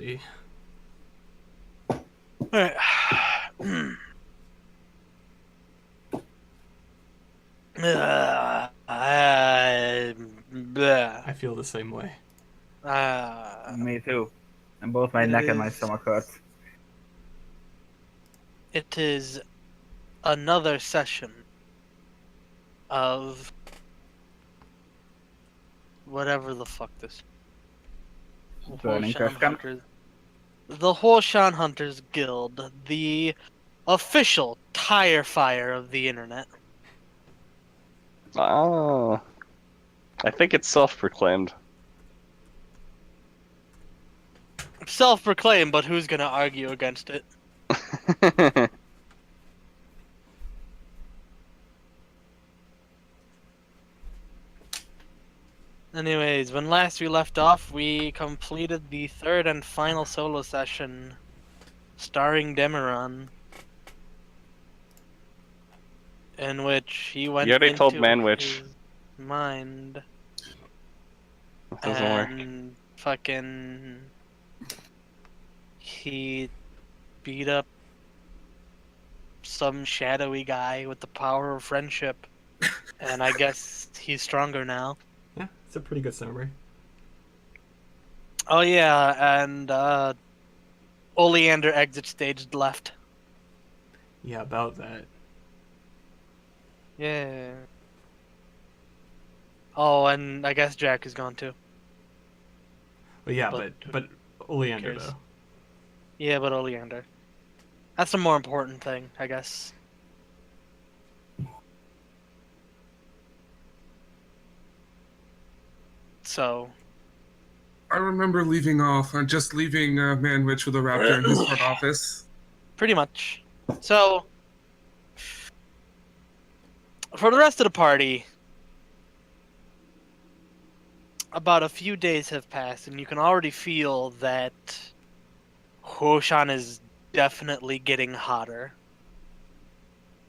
Alright. I feel the same way. Me too. And both my neck and my stomach hurts. It is another session of whatever the fuck this. Burning Huoshan trash can. Hunters. The Huoshan Hunters Guild, the official tire fire of the internet. Oh. I think it's self-proclaimed. Self-proclaimed, but who's gonna argue against it? Anyways, when last we left off, we completed the third and final solo session starring Demeron, in which he went You already into told Manwich. his mind It doesn't work. and fucking he beat up some shadowy guy with the power of friendship, and I guess he's stronger now. Yeah, it's a pretty good summary. Oh yeah, and Oleander exit stage left. Yeah, about that. Yeah. Oh, and I guess Jack is gone too. But yeah, But but Oleander cares? though. Yeah, but Oleander. That's the more important thing, I guess. So, I remember leaving off. I'm just leaving Manwich with a raptor in his front office. pretty much. So, for the rest of the party, about a few days have passed, and you can already feel that Huoshan is definitely getting hotter.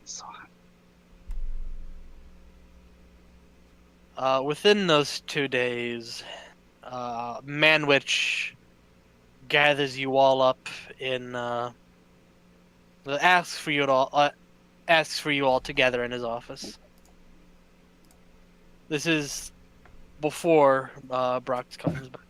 So, Within those 2 days, Manwich gathers you all up in asks for you all together in his office. This is before Brock comes back.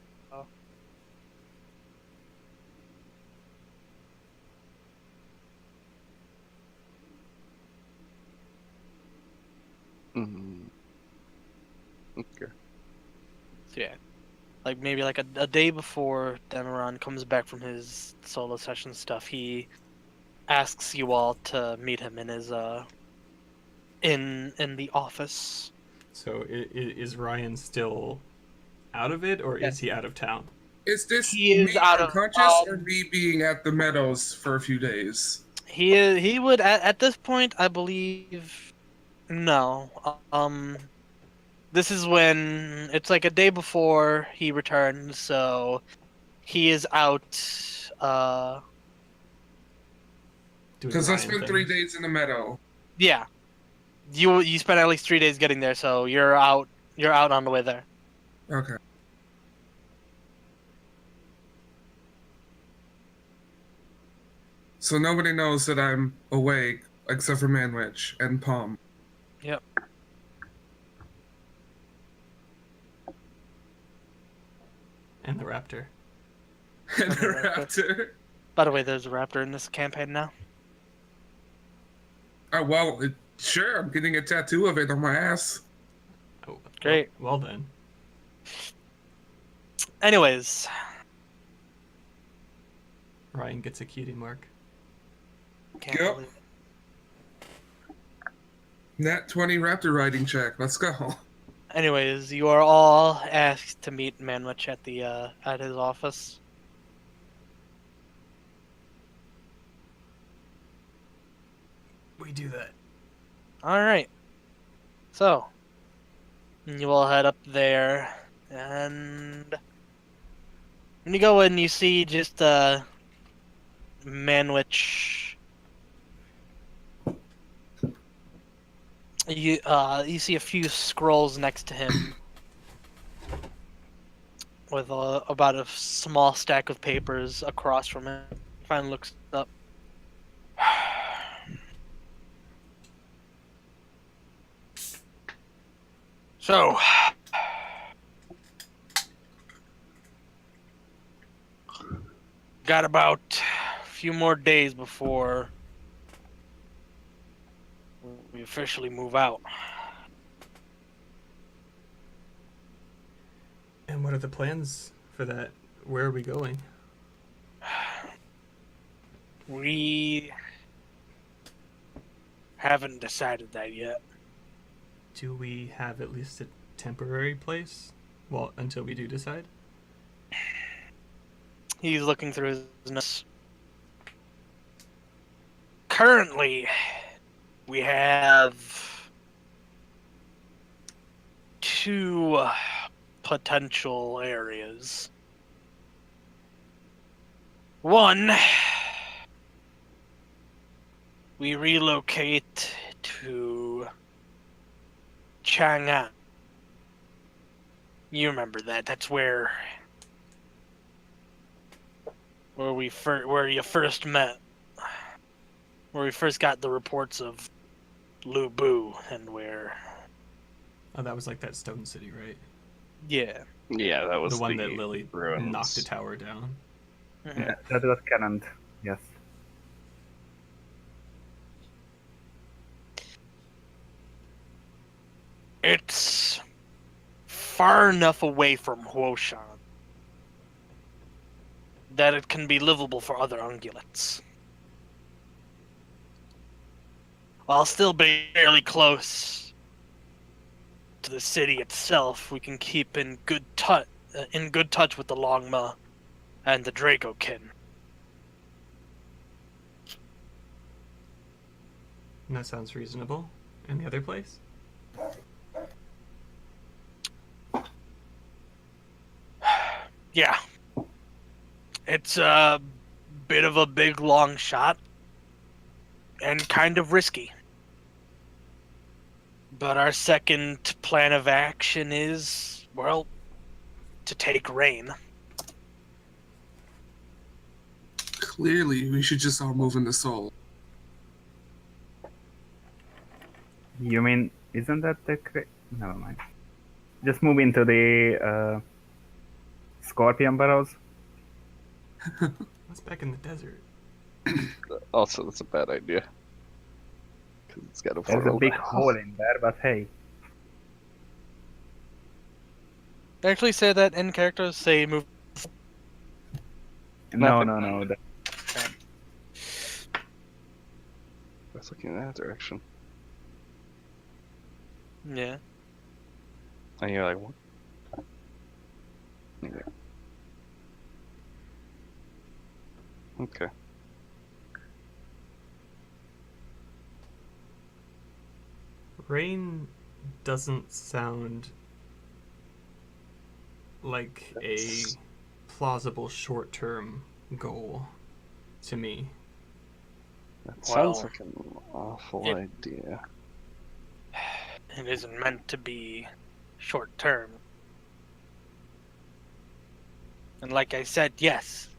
Okay. So yeah, like maybe like a day before Demeron comes back from his solo session stuff, he asks you all to meet him in his in the office. So is Ryan still out of it, or Yes. is he out of town? Is this He is me out of, unconscious or me being at the Meadows for a few days? He would at this point, I believe. No. This is when it's like a day before he returns, so he is out. Doing Because I Ryan spent things? 3 days in the meadow. Yeah. You spent at least 3 days getting there, so you're out. You're out on the way there. Okay. So nobody knows that I'm awake except for Manwich and Palm. Yep. And the raptor. And the Okay. raptor. By the way, there's a raptor in this campaign now. Oh, well, sure, I'm getting a tattoo of it on my ass. Oh, Great. Well then. Anyways, Ryan gets a cutie mark. can't Yep. believe Nat 20 raptor riding check. Let's go. Anyways, you are all asked to meet Manwich at the at his office. We do that. All right. So, you all head up there, and when you go in, you see just Manwich. You see a few scrolls next to him, with about a small stack of papers across from him. Finally looks up. So, got about a few more days before we officially move out. And what are the plans for that? Where are we going? We haven't decided that yet. Do we have at least a temporary place? Well, until we do decide? He's looking through his notes. Currently, we have two potential areas. One, we relocate to Chang'an. You remember that? That's where you first met, where we first got the reports of Lu Bu, and where. Oh, that was like that stone city, right? Yeah. Yeah, that was The one that Lily ruins. knocked a tower down. Yeah, that was canon. Yes. It's far enough away from Huoshan that it can be livable for other ungulates, while still being fairly close to the city itself. We can keep in good touch with the Longma and the Dracokin. That sounds reasonable. Any other place? Yeah. It's a bit of a big long shot and kind of risky. But our second plan of action is, well, to take Rain. Clearly, we should just all move into Seoul. You mean, isn't that the never mind. Just move into the Scorpion Burrows. What's back in the desert? Also, that's a bad idea. Because it's got a There's a portal. big hole in there, but hey. They actually say that in characters, say move. No. I was looking in that direction. Yeah. And you're like, what? Yeah. Okay. Rain doesn't sound like a That's- plausible short-term goal to me. That sounds Well, like an awful it- idea. It isn't meant to be short term. And like I said, yes,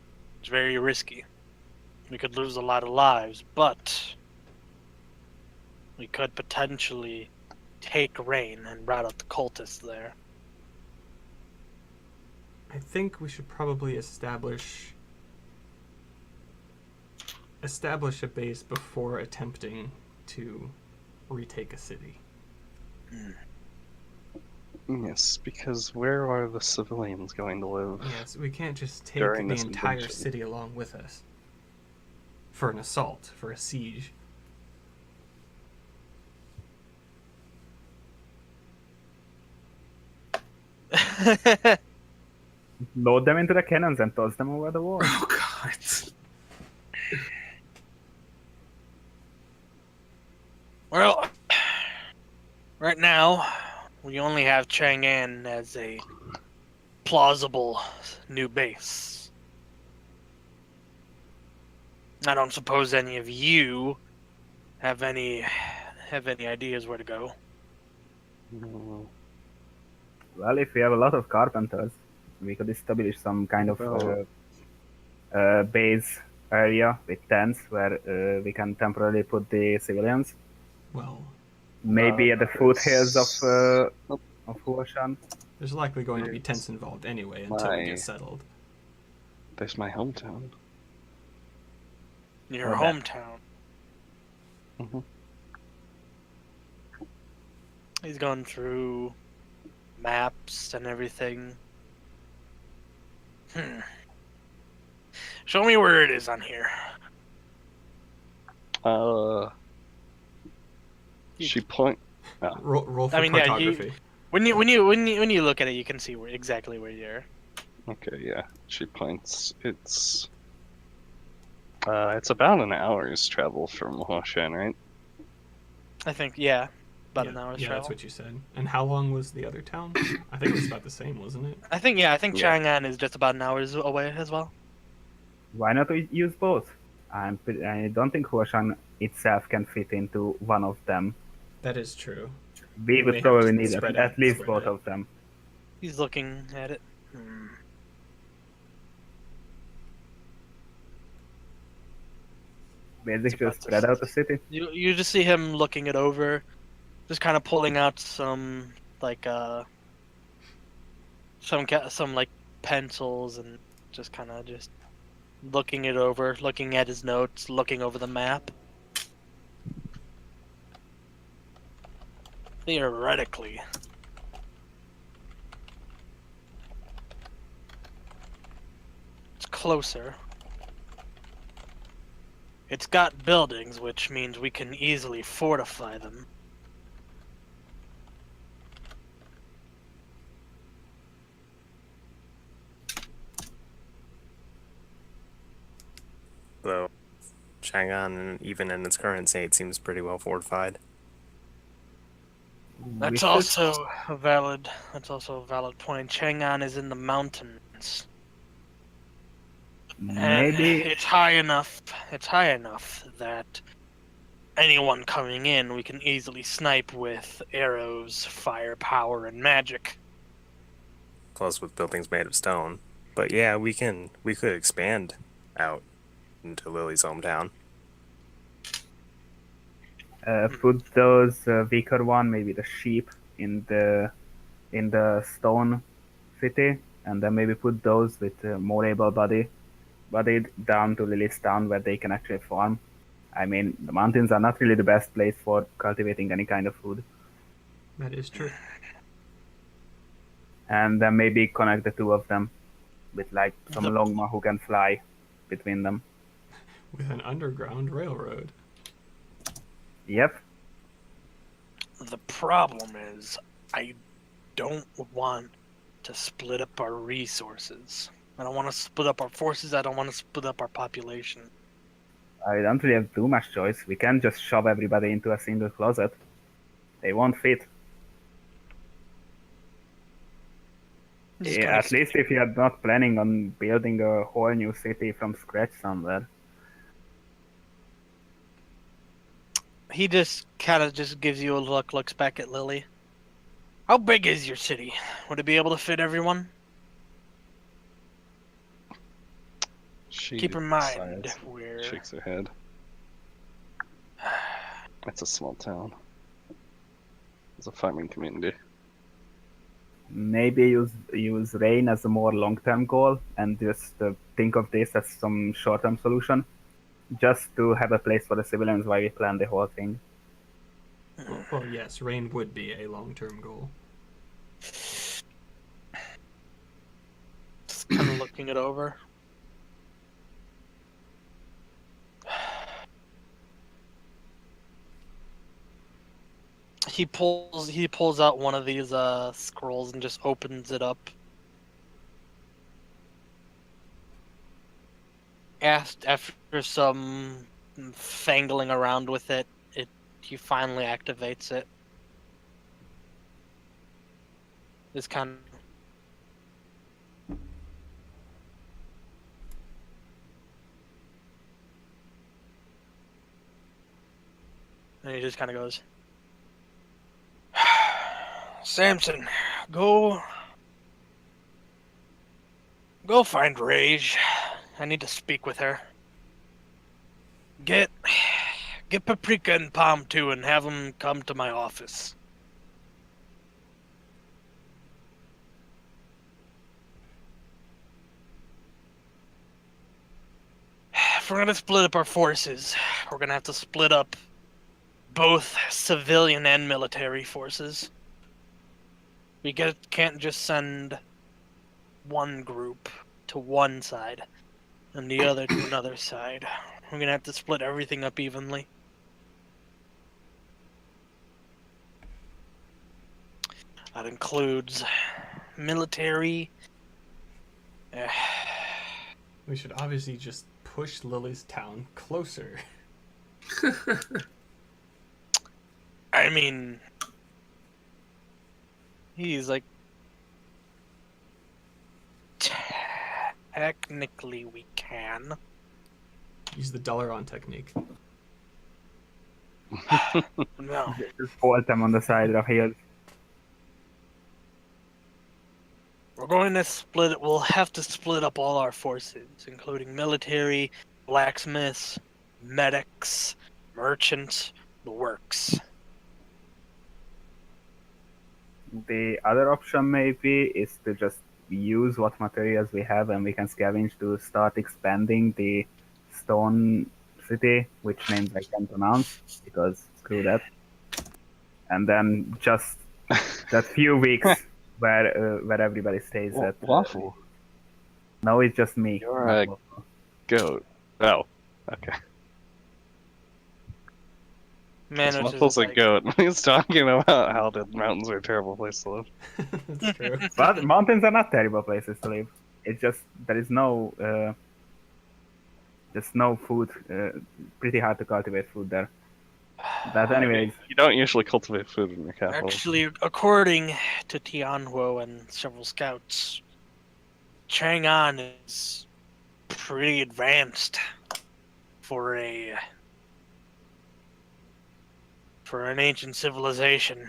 it's very risky. We could lose a lot of lives, but we could potentially take Rain and rout out the cultists there. I think we should probably establish a base before attempting to retake a city. Yes, because where are the civilians going to live? Yes, we can't just take During the this entire invasion. city along with us for an assault, for a siege. Load them into the cannons and toss them over the wall. Oh God. Well, right now, we only have Chang'an as a plausible new base. I don't suppose any of you have any ideas where to go. Mm, Well, if we have a lot of carpenters. we could establish some kind of Well- base area with tents where we can temporarily put the civilians. Well, Maybe at the foothills Nope. of Huoshan. there's likely going to be There's tents involved anyway until we my- get settled. There's my hometown. Your Well, that- hometown. Mhm. He's gone through maps and everything. Show me where it is on here. She point. Roll for I mean, yeah, cartography. When you look at it, you can see exactly where you're. Okay, yeah. She points. It's about an hour's travel from Huoshan, right? I think, yeah, about yeah, an hour's yeah, travel. that's what you said. And how long was the other town? I think it was about the same, wasn't it? I think, yeah, I think Yeah. Chang'an is just about an hour away as well. Why not we use both? I don't think Huoshan itself can fit into one of them. That is true. We We may would have probably to need spread at it, least spread both it. of them. He's looking at it. Basically, about just to spread out the city. You just see him looking it over, just kind of pulling out some like some like pencils and just kind of just looking it over, looking at his notes, looking over the map. Theoretically, it's closer. It's got buildings, which means we can easily fortify them. Though Chang'an, even in its current state, seems pretty well fortified. We That's should- also a valid. That's also a valid point. Chang'an is in the mountains, and maybe it's high enough. It's high enough that anyone coming in, we can easily snipe with arrows, firepower, and magic. Plus, with buildings made of stone. But yeah, we could expand out into Lily's hometown. put those weaker one, maybe the sheep, in the stone city, and then maybe put those with more able-bodied down to Lily's town where they can actually farm. I mean, the mountains are not really the best place for cultivating any kind of food. That is true. And then maybe connect the two of them with like some The- longma who can fly between them. With an underground railroad. Yep. The problem is, I don't want to split up our resources. I don't want to split up our forces. I don't want to split up our population. I don't really have too much choice. We can't just shove everybody into a single closet. They won't fit. Just Yeah, gonna at least if you're not planning on building a whole new city from scratch somewhere. He just kind of just gives you a look, looks back at Lily. How big is your city? Would it be able to fit everyone? She Keep in mind, sighs, we're shakes her head. It's a small town. It's a farming community. Maybe use rain as a more long-term goal and just think of this as some short-term solution, just to have a place for the civilians while we plan the whole thing. Well, yes, rain would be a long-term goal. just kind of looking it over. He pulls out one of these scrolls and just opens it up. After some fangling around with it, he finally activates it. This kind of and he just kind of goes, Samson, go Go find Rage. I need to speak with her. Get Paprika and Palm too, and have them come to my office. If we're gonna split up our forces, we're gonna have to split up both civilian and military forces. We can't just send one group to one side and the other to another side. We're gonna have to split everything up evenly. That includes military. We should obviously just push Lily's town closer. I mean, he's like, technically we can. Use the Dalaran technique. No. Just bolt them on the side of hills. We're going to split it. We'll have to split up all our forces, including military, blacksmiths, medics, merchants, the works. The other option maybe is to just use what materials we have and we can scavenge to start expanding the stone city, which names I can't pronounce because screw that. And then just that few weeks where everybody stays at. Waffle. No, it's just me. You're not a Waffle. goat. Oh, okay. Man, which Waffle's is a goat. He's talking about how the mountains are a terrible place to live. That's true. But mountains are not terrible places to live. It's just there is no food. Pretty hard to cultivate food there. But anyways, You don't usually cultivate food in your capital. Actually, according to Tianhuo and several scouts, Chang'an is pretty advanced for an ancient civilization.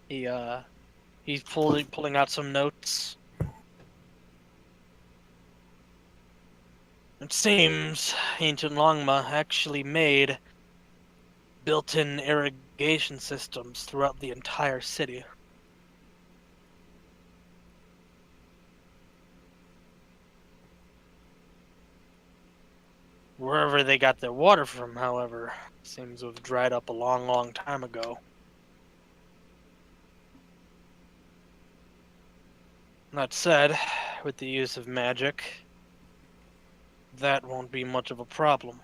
He's pulling out some notes. It seems ancient Longma actually made built-in irrigation systems throughout the entire city. Wherever they got their water from, however, seems to have dried up a long, long time ago. That said, with the use of magic, that won't be much of a problem.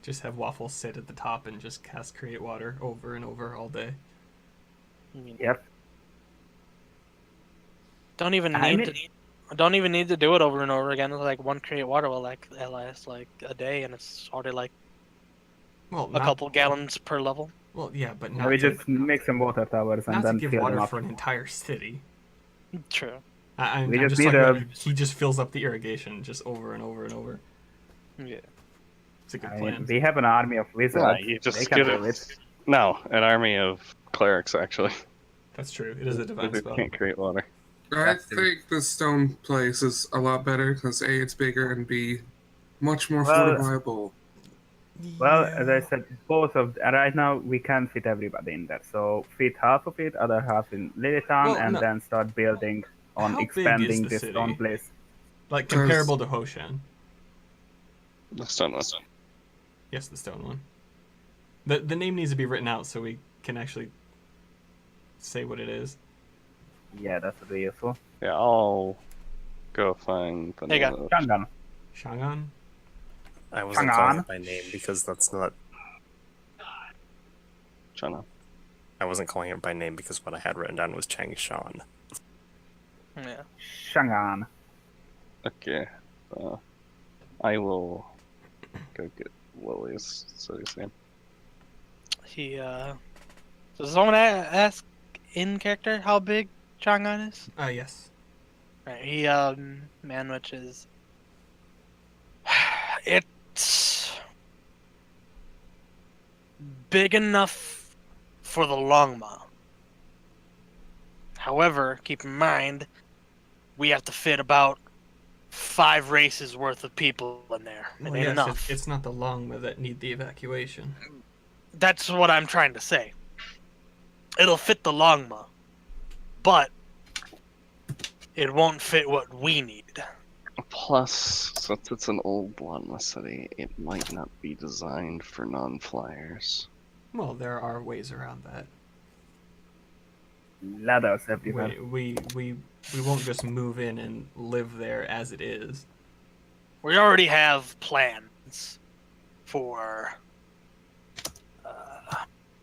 Just have Waffle sit at the top and just cast Create Water over and over all day. I mean, yep. don't even need to do it over and over again. Like one Create Water will last like a day, and it's already like Well, a couple gallons per level. Well, yeah, but not We to, just make some water towers and not to then give fill them water up. for an entire city. True. I'm We just just need talking a- about he just fills up the irrigation just over and over and over. Yeah. It's a good I plan. mean, we have an army of wizards. Yeah, you just they can get do it. it. No, an army of clerics, actually. That's true. It is a divine They spell. can't create water. I That's true. think the stone place is a lot better because A, it's bigger, and B, much more Well- fortifiable. Well, Yeah. as I said, both of right now we can't fit everybody in there. So fit half of it, other half in Lilytown, Well, and no. then start building on How big is expanding the this city? stone place. Like comparable to Huoshan. The stone one. Yes, the stone one. The name needs to be written out so we can actually say what it is. Yeah, that would be useful. Yeah, I'll go find the Hey, name guys. of Shangan. Shangan? I wasn't Hang calling on. it by name because that's not. China. I wasn't calling it by name because what I had written down was Changshan. Yeah. Shangan. Okay. I will go get Lily's city's name. Does someone ask in character how big Chang'an is? Yes. Right. Manwich is. It's big enough for the Longma. However, keep in mind, we have to fit about 5 races worth of people in there. It Well, ain't yes, enough. it's not the Longma that need the evacuation. That's what I'm trying to say. It'll fit the Longma, but it won't fit what we need. Plus, since it's an old Lanma city, it might not be designed for non-flyers. Well, there are ways around that. Ladders everywhere. We won't just move in and live there as it is. We already have plans for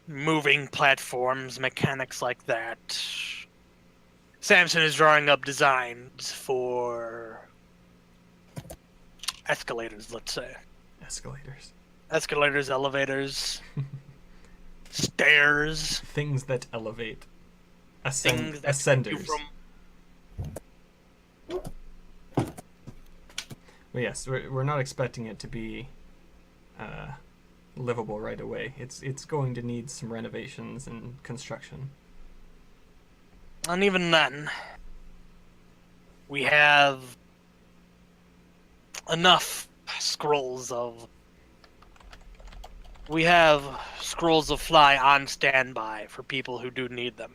moving platforms, mechanics like that. Samson is drawing up designs for escalators, let's say. Escalators. Escalators, elevators, stairs, Things that elevate. things that take you Ascenders. from. Well, yes, we're not expecting it to be livable right away. It's going to need some renovations and construction. And even then, we have enough scrolls of. We have scrolls of fly on standby for people who do need them.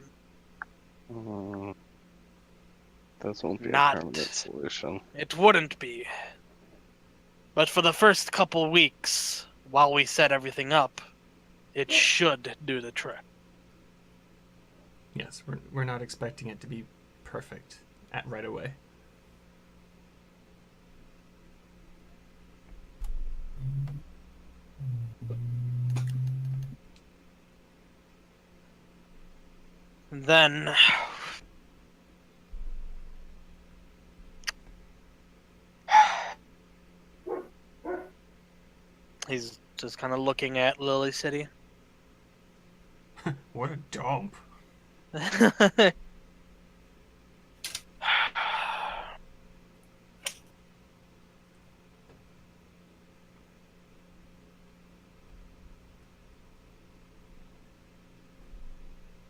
Those won't be Not- a permanent solution. It wouldn't be. But for the first couple weeks, while we set everything up, it should do the trick. Yes, we're not expecting it to be perfect right away. And then he's just kind of looking at Lily City. What a dump.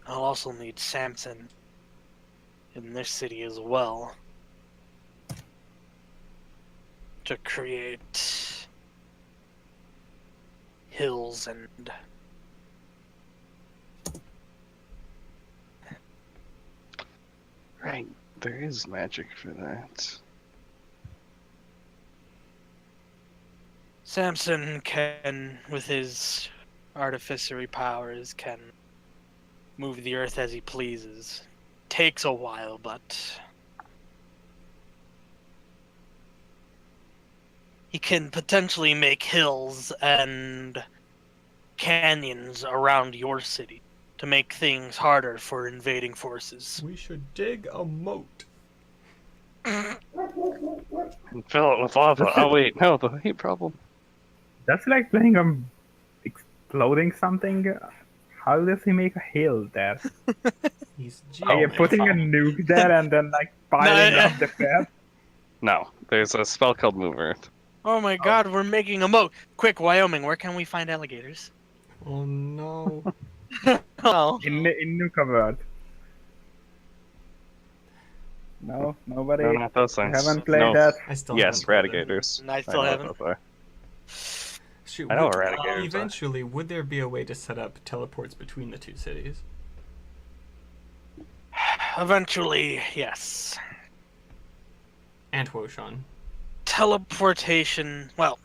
I'll also need Samson in this city as well to create hills and Right, there is magic for that. Samson can, with his artificery powers, can move the earth as he pleases. Takes a while, but he can potentially make hills and canyons around your city to make things harder for invading forces. We should dig a moat. And fill it with lava. Oh wait, no, the heat problem. That's like playing exploding something. How does he make a hill there? He's Are you geomancer. putting a nuke there and then like piling No, up the crap? No, there's a spell called Move Earth. Oh my god, we're making a moat! Quick, Wyoming, where can we find alligators? Oh no. Oh. In Nuka World. No, nobody. No, not those You things. haven't played No. that. I still Yes, haven't played it. Radigators. I still know what haven't. those are. Shoot, I know would- what Radigators are. eventually, would there be a way to set up teleports between the two cities? Eventually, yes. And Huoshan. Teleportation, well,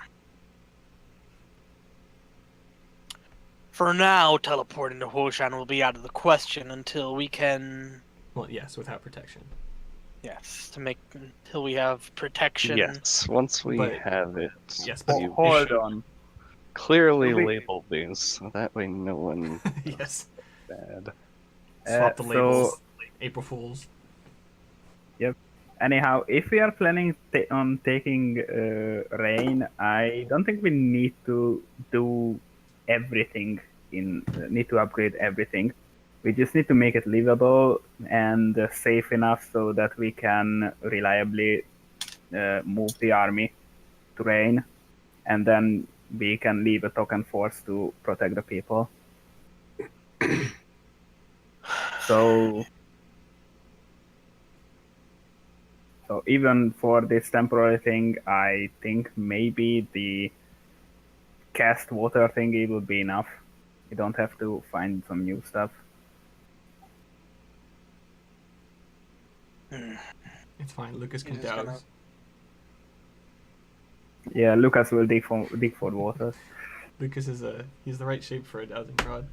for now, teleporting to Huoshan will be out of the question until we can, Well, yes, without protection. yes, until we have protection. Yes, once we But- have it, Yes, but you Hold should on. clearly We- label these, so that way no one yes. bad. Swap the so- labels. April Fools. Anyhow, if we are planning on taking rain, I don't think we need to do everything need to upgrade everything. We just need to make it livable and safe enough so that we can reliably move the army to rain, and then we can leave a token force to protect the people. So So even for this temporary thing, I think maybe the cast water thingy would be enough. You don't have to find some new stuff. It's fine. Lucas can You're just douse. gonna- Yeah, Lucas will dig for water. Lucas he's the right shape for a dowsing rod.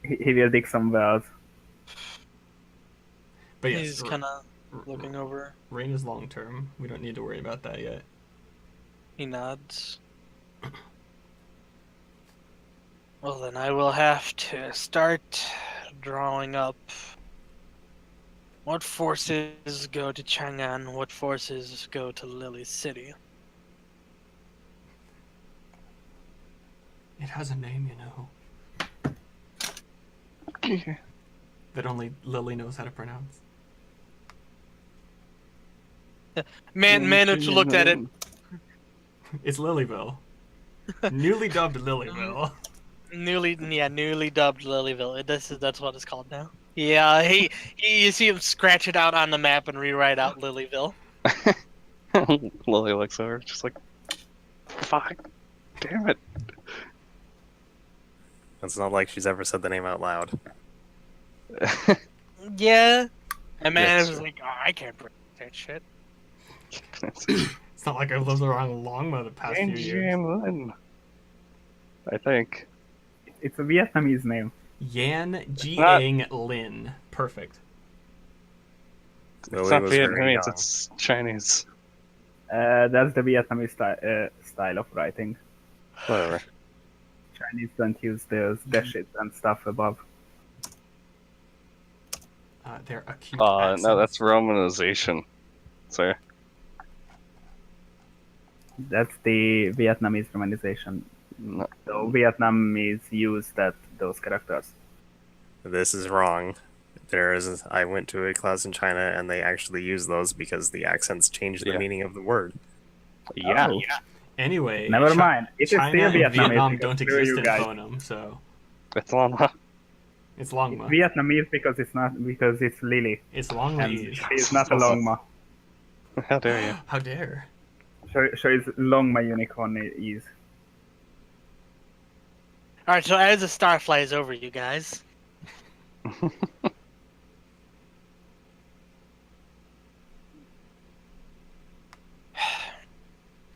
He will dig some wells. But yes, He's kind of looking over. rain is long term. We don't need to worry about that yet. He nods. Well, then I will have to start drawing up what forces go to Chang'an, what forces go to Lily City. It has a name, that only Lily knows how to pronounce. Manage looked at it. It's Lilyville. Newly dubbed Lilyville. Newly dubbed Lilyville. That's what it's called now. Yeah, you see him scratch it out on the map and rewrite out Lilyville. Lily looks over, just like, fuck, damn it. It's not like she's ever said the name out loud. Yeah, and man Yes, was sir. like, oh, I can't pronounce that shit. It's not like I've lived around Longma the past few years. Lin, I think. It's a Vietnamese name. Yan Jiang Lin. Perfect. It's Lily not was very Vietnamese, young. it's Chinese. That's the Vietnamese style of writing. Whatever. Chinese don't use those dashes and stuff above. They're acute No, accents. that's Romanization, sir. That's the Vietnamese romanization. No. So Vietnamese use those characters. This is wrong. I went to a class in China and they actually use those because the accents change the Yeah. meaning of the word. Yeah. Oh, Anyway, never mind. It is China still and Vietnamese. Vietnam because don't screw exist you in guys. phoneme, so It's Lama. it's It's Longma. Vietnamese because it's Lily. It's And Longlese. she's not a Longma. How dare you? How dare? So it's Longma unicorn is. All right, so as the star flies over you guys,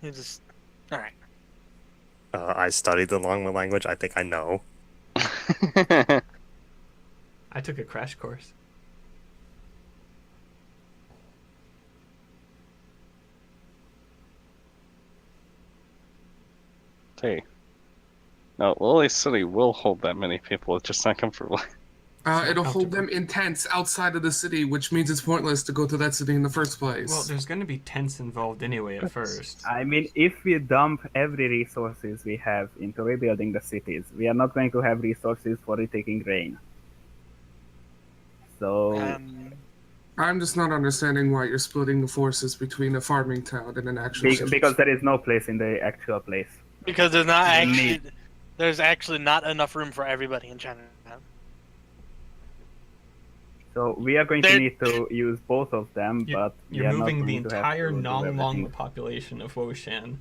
you just all right. I studied the Longma language. I think I know. I took a crash course. Hey. No, Lily City will hold that many people, it's just not comfortable. It'll hold comfortable. them in tents outside of the city, which means it's pointless to go to that city in the first place. Well, there's going to be tents involved anyway at first. I mean, if we dump every resources we have into rebuilding the cities, we are not going to have resources for retaking rain. So I'm just not understanding why you're splitting the forces between a farming town and an actual city. because there is no place in the actual place. Because there's not You actually need- there's actually not enough room for everybody in China. So we are going to There- need to use both of them, You- but we You're are not moving the going to have entire to do non-Longma everything. population of Huoshan.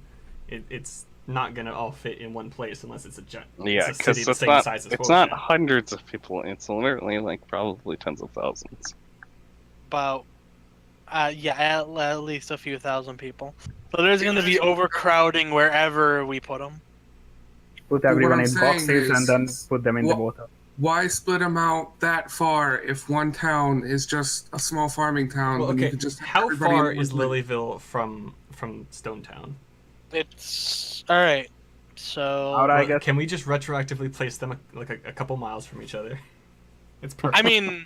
It's not going to all fit in one place unless it's a Yeah, it's a because city the it's same not, size as it's not Huoshan. hundreds of people, it's literally like probably tens of thousands. About at least a few thousand people. So there's going to be overcrowding wherever we put them. Put But what everyone I'm in saying boxes and then is- put them in the What- water. Why split them out that far if one town is just a small farming town? Well, when you okay, could just have how everybody far in one is place? Lilyville from Stonetown? It's all right. So All right. I Well, guess- can we just retroactively place them a couple miles from each other? It's perfect. I mean,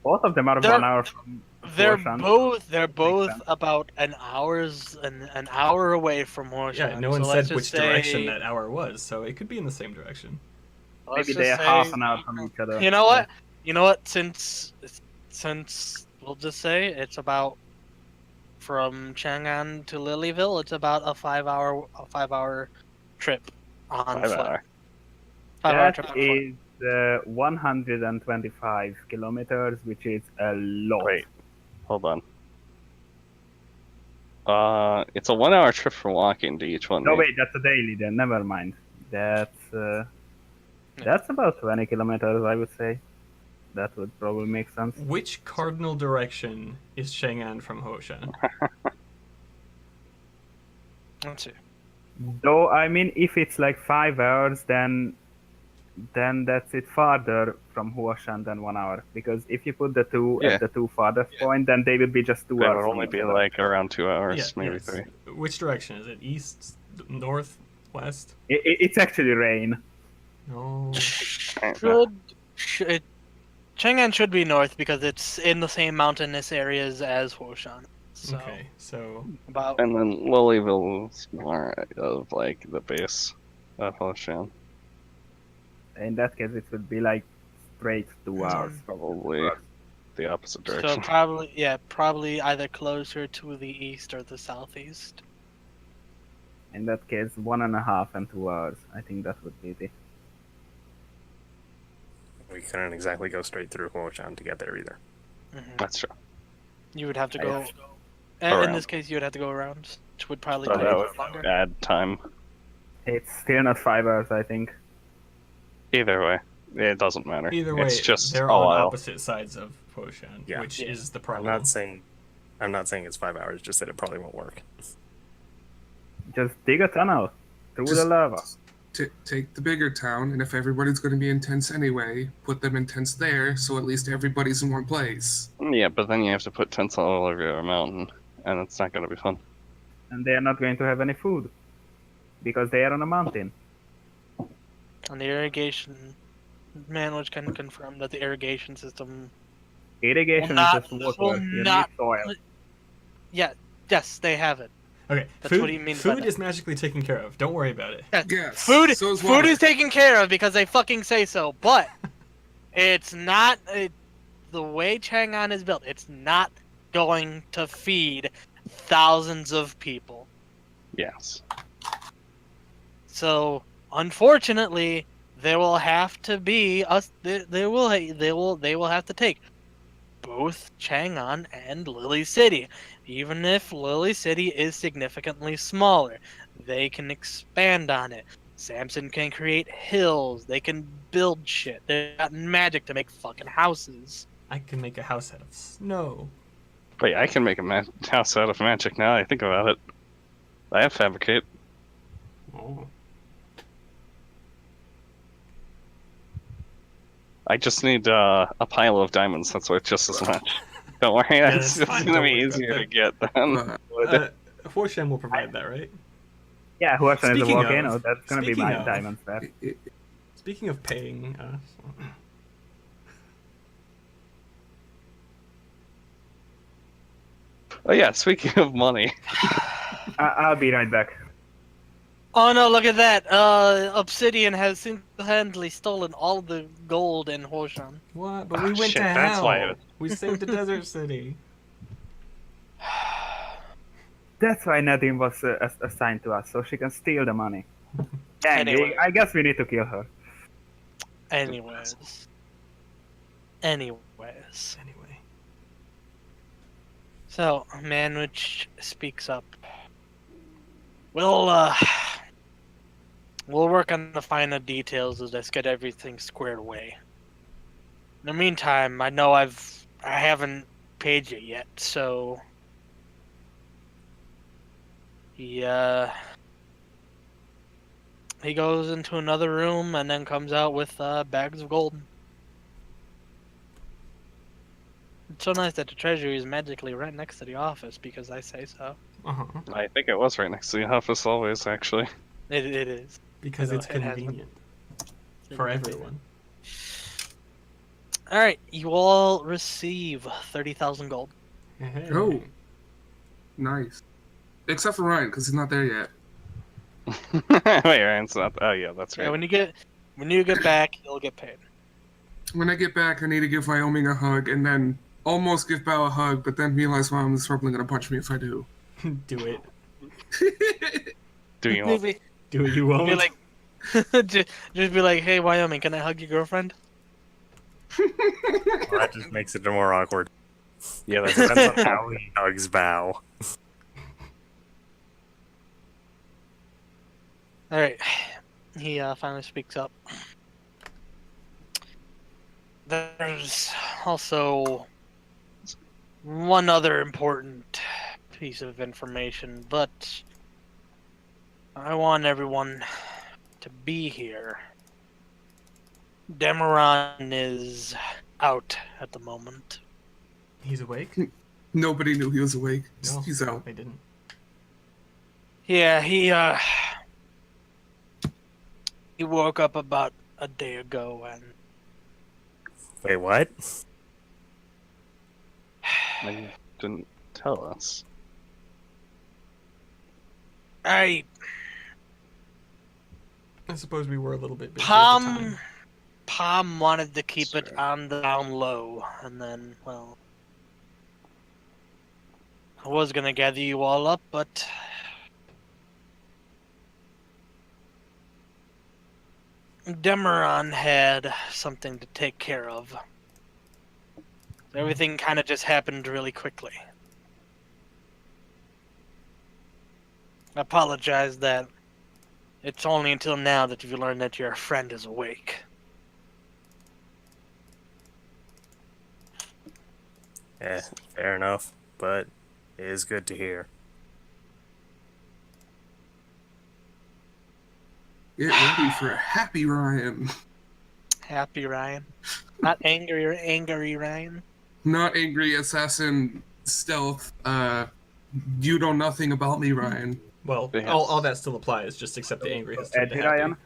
Both of them are They're- 1 hour from they're Huoshan. both sense. about an hour away from Huoshan. yeah, no one so said let's which just direction say- that hour was, so it could be in the same direction. let's Maybe they are just half say- an hour from each other. You know what? You know what? Since we'll just say it's about from Chang'an to Lilyville, it's about a 5-hour trip on 5 foot. hour. 5-hour That trip on foot. is 125 kilometers, which is a lot. Wait, hold on. It's a 1 hour trip for walking to each one. No, right? wait, that's a daily then. Never mind. That's about 20 kilometers, I would say. That would probably make sense. Which cardinal direction is Chang'an from Huoshan? Let's see. Though, I mean, if it's like 5 hours, then that's it farther from Huoshan than 1 hour. Because if you put the two Yeah. at the two farthest point, then they will be just 2 It hours. would from only each be other. like around 2 hours, Yeah, maybe yes. 3. Which direction is it? East, north, west? It's actually rain. No. Chang'an should be north because it's in the same mountainous areas as Huoshan. So Okay, so about And then Lilyville is more of like the base of Huoshan. In that case, it would be like straight 2 hours. Probably the opposite so direction. probably either closer to the east or the southeast. In that case, 1.5 and 2 hours. I think that would be the. We couldn't exactly go straight through Huoshan to get there either. That's true. You would have to I go. see. In Around. this case, you would have to go around, which would probably So take that a would bit longer. add time. It's still not 5 hours, I think. Either way, it doesn't matter. either way, it's just they're a on while. opposite sides of Huoshan, Yeah. which Yeah. is the I'm problem. not saying it's 5 hours. Just that it probably won't work. Just dig a tunnel through the Just- lava. Take the bigger town, and if everybody's going to be in tents anyway, put them in tents there, so at least everybody's in one place. Yeah, but then you have to put tents all over your mountain, and it's not going to be fun. And they are not going to have any food. Because they are on a mountain. And the irrigation man, which can confirm that the irrigation system. Irrigation Will is not- just water. will You not- need soil. Yes, they have it. Okay, That's food, what he means by food that. is magically taken care of. Don't worry about it. Yes. Food, So is food water. is taken care of because they fucking say so. But it's not the way Chang'an is built. It's not going to feed thousands of people. Yes. So unfortunately, there will have to be us. They will have to take both Chang'an and Lily City. Even if Lily City is significantly smaller, they can expand on it. Samson can create hills. They can build shit. They've got magic to make fucking houses. I can make a house out of snow. Wait, I can make a house out of magic now I think about it. I have fabricate. Oh. I just need a pile of diamonds. That's worth just as much. Don't worry, that's it's fine, gonna don't be worry about easier that. to get than. Huoshan will provide that, right? Yeah, Huoshan is a Speaking of- volcano. That's gonna be speaking my of- diamonds there. Speaking of paying, Oh yeah, speaking of money, I'll be right back. Oh no, look at that! Obsidian has single-handedly stolen all the gold in Huoshan. what? But we Ah, went shit, to that's hell. why it- We saved the desert city. That's why Nadine was assigned to us, so she can steal the money. Dang, Anyway. I guess we need to kill her. Anyways. Anyway. So, man which speaks up. We'll work on the finer details of this, get everything squared away. In the meantime, I know I haven't paid you yet, so he goes into another room and then comes out with bags of gold. It's so nice that the treasury is magically right next to the office because I say so. Uh-huh. I think it was right next to the office always, actually. It is. Because No, it's it has been. convenient for everyone. Alright, you all receive 30,000 gold. Hey. Oh. Nice. Except for Ryan, because he's not there yet. Wait, Ryan's not. Oh yeah, that's Yeah, right. when you get back, you'll get paid. When I get back, I need to give Wyoming a hug, and then almost give Bao a hug, but then realize Wyoming's probably going to punch me if I do. Do it. Do you want? Maybe Do it, you won't. be like, just be like, hey Wyoming, can I hug your girlfriend? Well, that just makes it more awkward. Yeah, that's Depends on how he hugs Bow. All right. He finally speaks up. There's also one other important piece of information, but I want everyone to be here. Demeron is out at the moment. He's awake? Nobody knew he was awake. No, He's out. they didn't. Yeah, he woke up about a day ago and Wait, what? You didn't tell us. I suppose we were a little bit busy at the time. Palm wanted to keep it Sure. on the down low, and then, well, I was gonna gather you all up, but Demeron had something to take care of. Everything kind of just happened really quickly. I apologize that it's only until now that you've learned that your friend is awake. Yeah, fair enough, but it is good to hear. Get ready for a happy Ryan. Happy Ryan. Not angry or angry Ryan. Not angry assassin stealth. You know nothing about me, Ryan. Well, Yes. all that still applies, just except the angry has turned to Edgy happy. Ryan?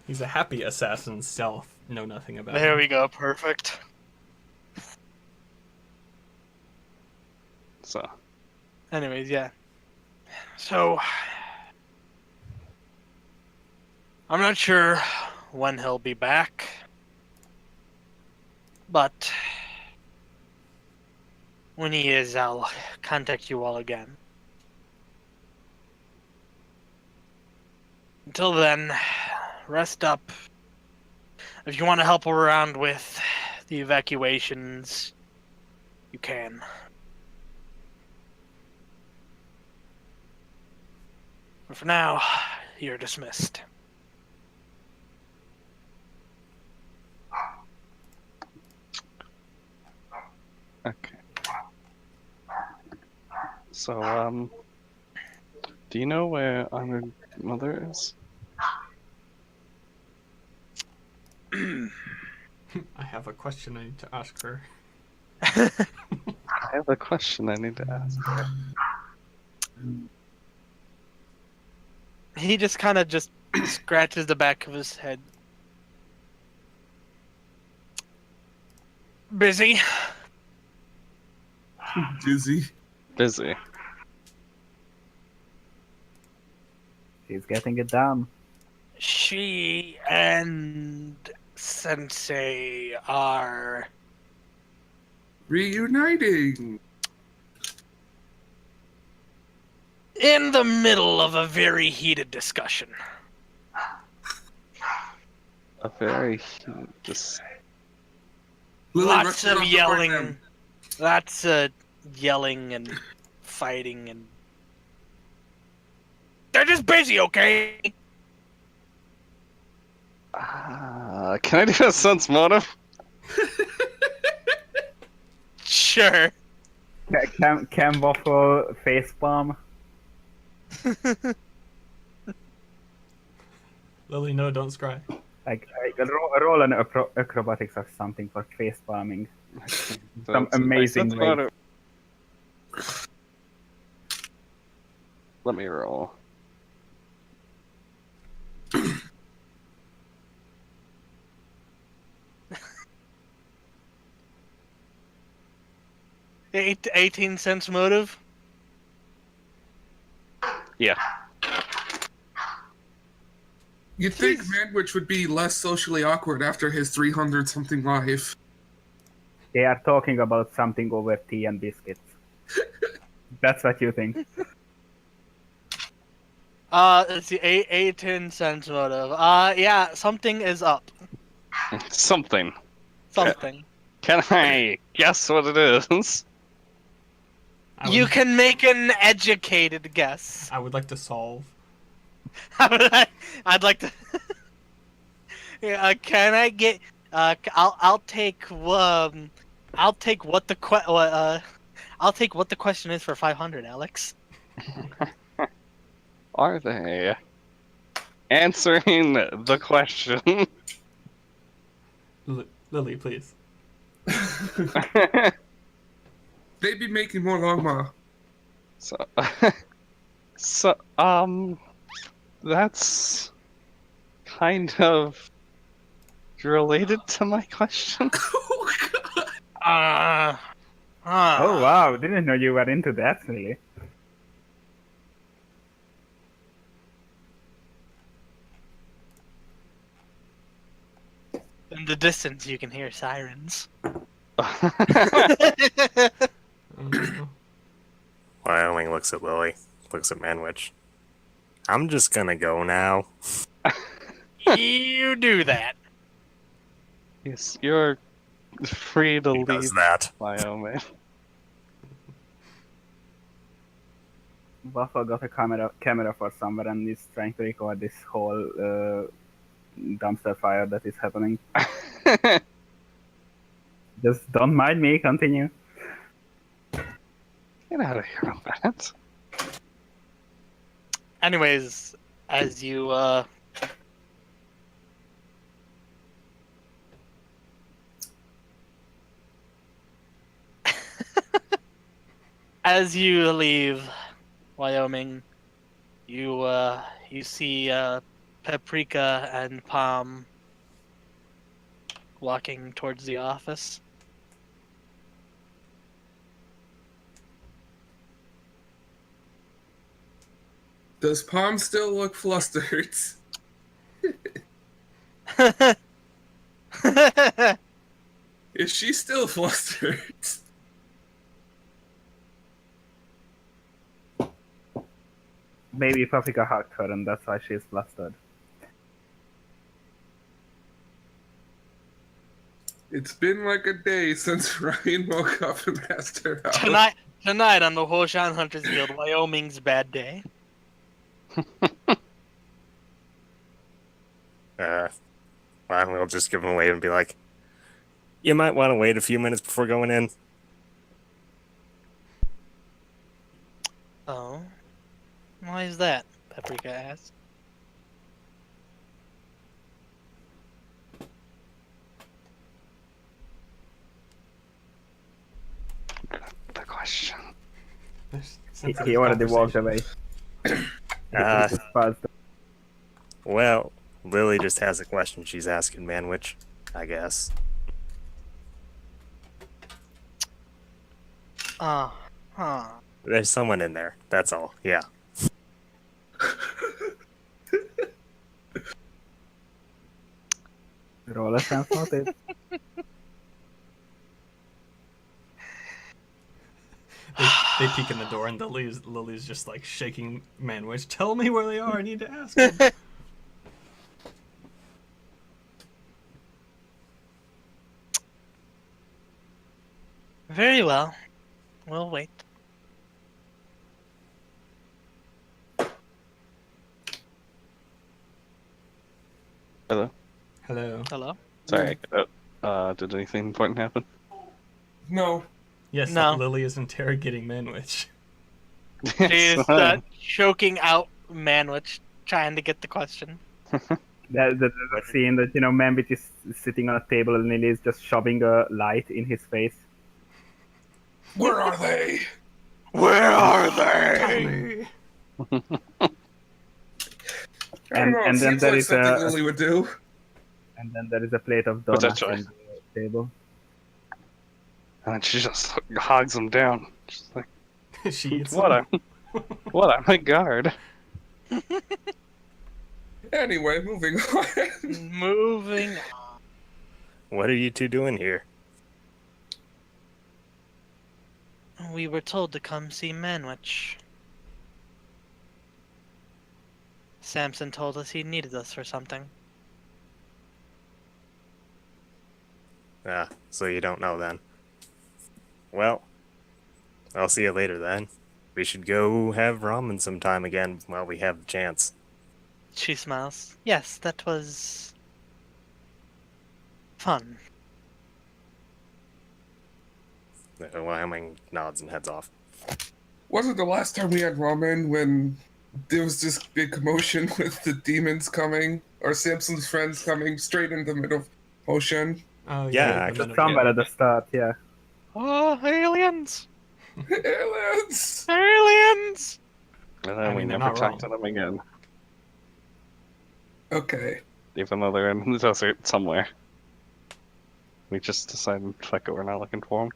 He's a happy assassin stealth. Know nothing about There him. we go, perfect. So, Anyways, yeah. So, I'm not sure when he'll be back, but when he is, I'll contact you all again. Until then, rest up. If you want to help around with the evacuations, you can. But for now, you're dismissed. okay. So, do you know where our mother is? I have a question I need to ask her. I have a question I need to ask her. He just kind of just scratches the back of his head. Busy? Dizzy. Busy. She's getting it done. She and Sensei are Reuniting. in the middle of a very heated discussion. A very Lily Lots rushes of off to yelling. find them. Lots of yelling and fighting and... They're just busy, okay? can I do a sense motive? Sure. Cam waffle facepalm. Lily, no, don't scry. Like roll an acrobatics or something for facepalming. Some amazing sense way. motive. Let me roll. Eight 18 cents motive. Yeah. You'd think Manwich would be less socially awkward after his 300-something life. They are talking about something over tea and biscuits. That's what you think. Let's see, 18 cents motive. Yeah, something is up. Something. Something. Can I guess what it is? You can make an educated guess. I would like to solve. I'd like to. Can I get? I'll take I'll take what the I'll take what the question is for 500, Alex. Are they answering the question? Lily, please. They be making more longma. So, that's kind of related to my question. Oh god. Oh wow, didn't know you were into that, really. In the distance, you can hear sirens. Wyoming looks at Lily, looks at Manwich. I'm just gonna go now. You do that. Yes, you're free to He does leave that. Wyoming. Waffle got a camera for somewhere and is trying to record this whole dumpster fire that is happening. Just don't mind me, continue. Get out of here, Bennett. Anyways, as you as you leave Wyoming, you see Paprika and Palm walking towards the office. Does Palm still look flustered? Is she still flustered? Maybe Paprika hugged her and that's why she's flustered. It's been like a day since Ryan woke up and asked her out. Tonight on the Huoshan Hunters Guild, Wyoming's bad day. Well, we'll just give him a wave and be like, you might want to wait a few minutes before going in. Oh, why is that? Paprika asked. The question. He already walked away. Uh, Just paused. Well, Lily just has a question she's asking Manwich, I guess. Huh. There's someone in there, that's all, yeah. Roll a sense motive. They peek in the door and Lily's just like shaking Manwich. Tell me where they are. I need to ask them. Very well. We'll wait. Hello? Hello. Hello? Sorry. Did anything important happen? No. Yes, No. Lily is interrogating Manwich. She's choking out Manwich, trying to get the question. The scene that, Manwich is sitting on a table and Lily is just shoving a light in his face. Where are they? Where are Tell they? me. I don't know, it And then seems there like is something a Lily would do. and then there is a plate of donuts Potentially. on the table. And then she just hogs him down. She's like, She eats what them. I'm a guard. Anyway, moving on. Moving on. What are you two doing here? We were told to come see Manwich. Samson told us he needed us for something. So you don't know then. Well, I'll see you later then. We should go have ramen sometime again while we have the chance. She smiles. Yes, that was fun. Wyoming nods and heads off. Wasn't the last time we had ramen when there was this big commotion with the demons coming, or Samson's friends coming straight in the middle of Huoshan? Oh Yeah, yeah, actually, Somewhere at the start, yeah. Oh, aliens! Aliens! Aliens! And then I we mean, they're never not talked wrong. to them again, Okay. even though they're in the desert somewhere. We just decided, fuck it, we're not looking for them.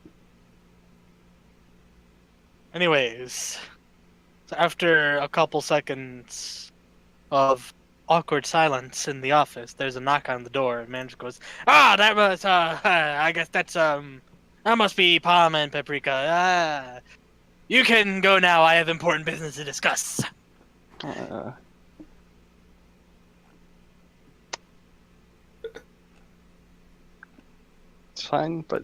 Anyways, so after a couple seconds of awkward silence in the office, there's a knock on the door, and manager goes, "Ah, that was, I guess that must be Palm and Paprika. You can go now, I have important business to discuss." It's fine, but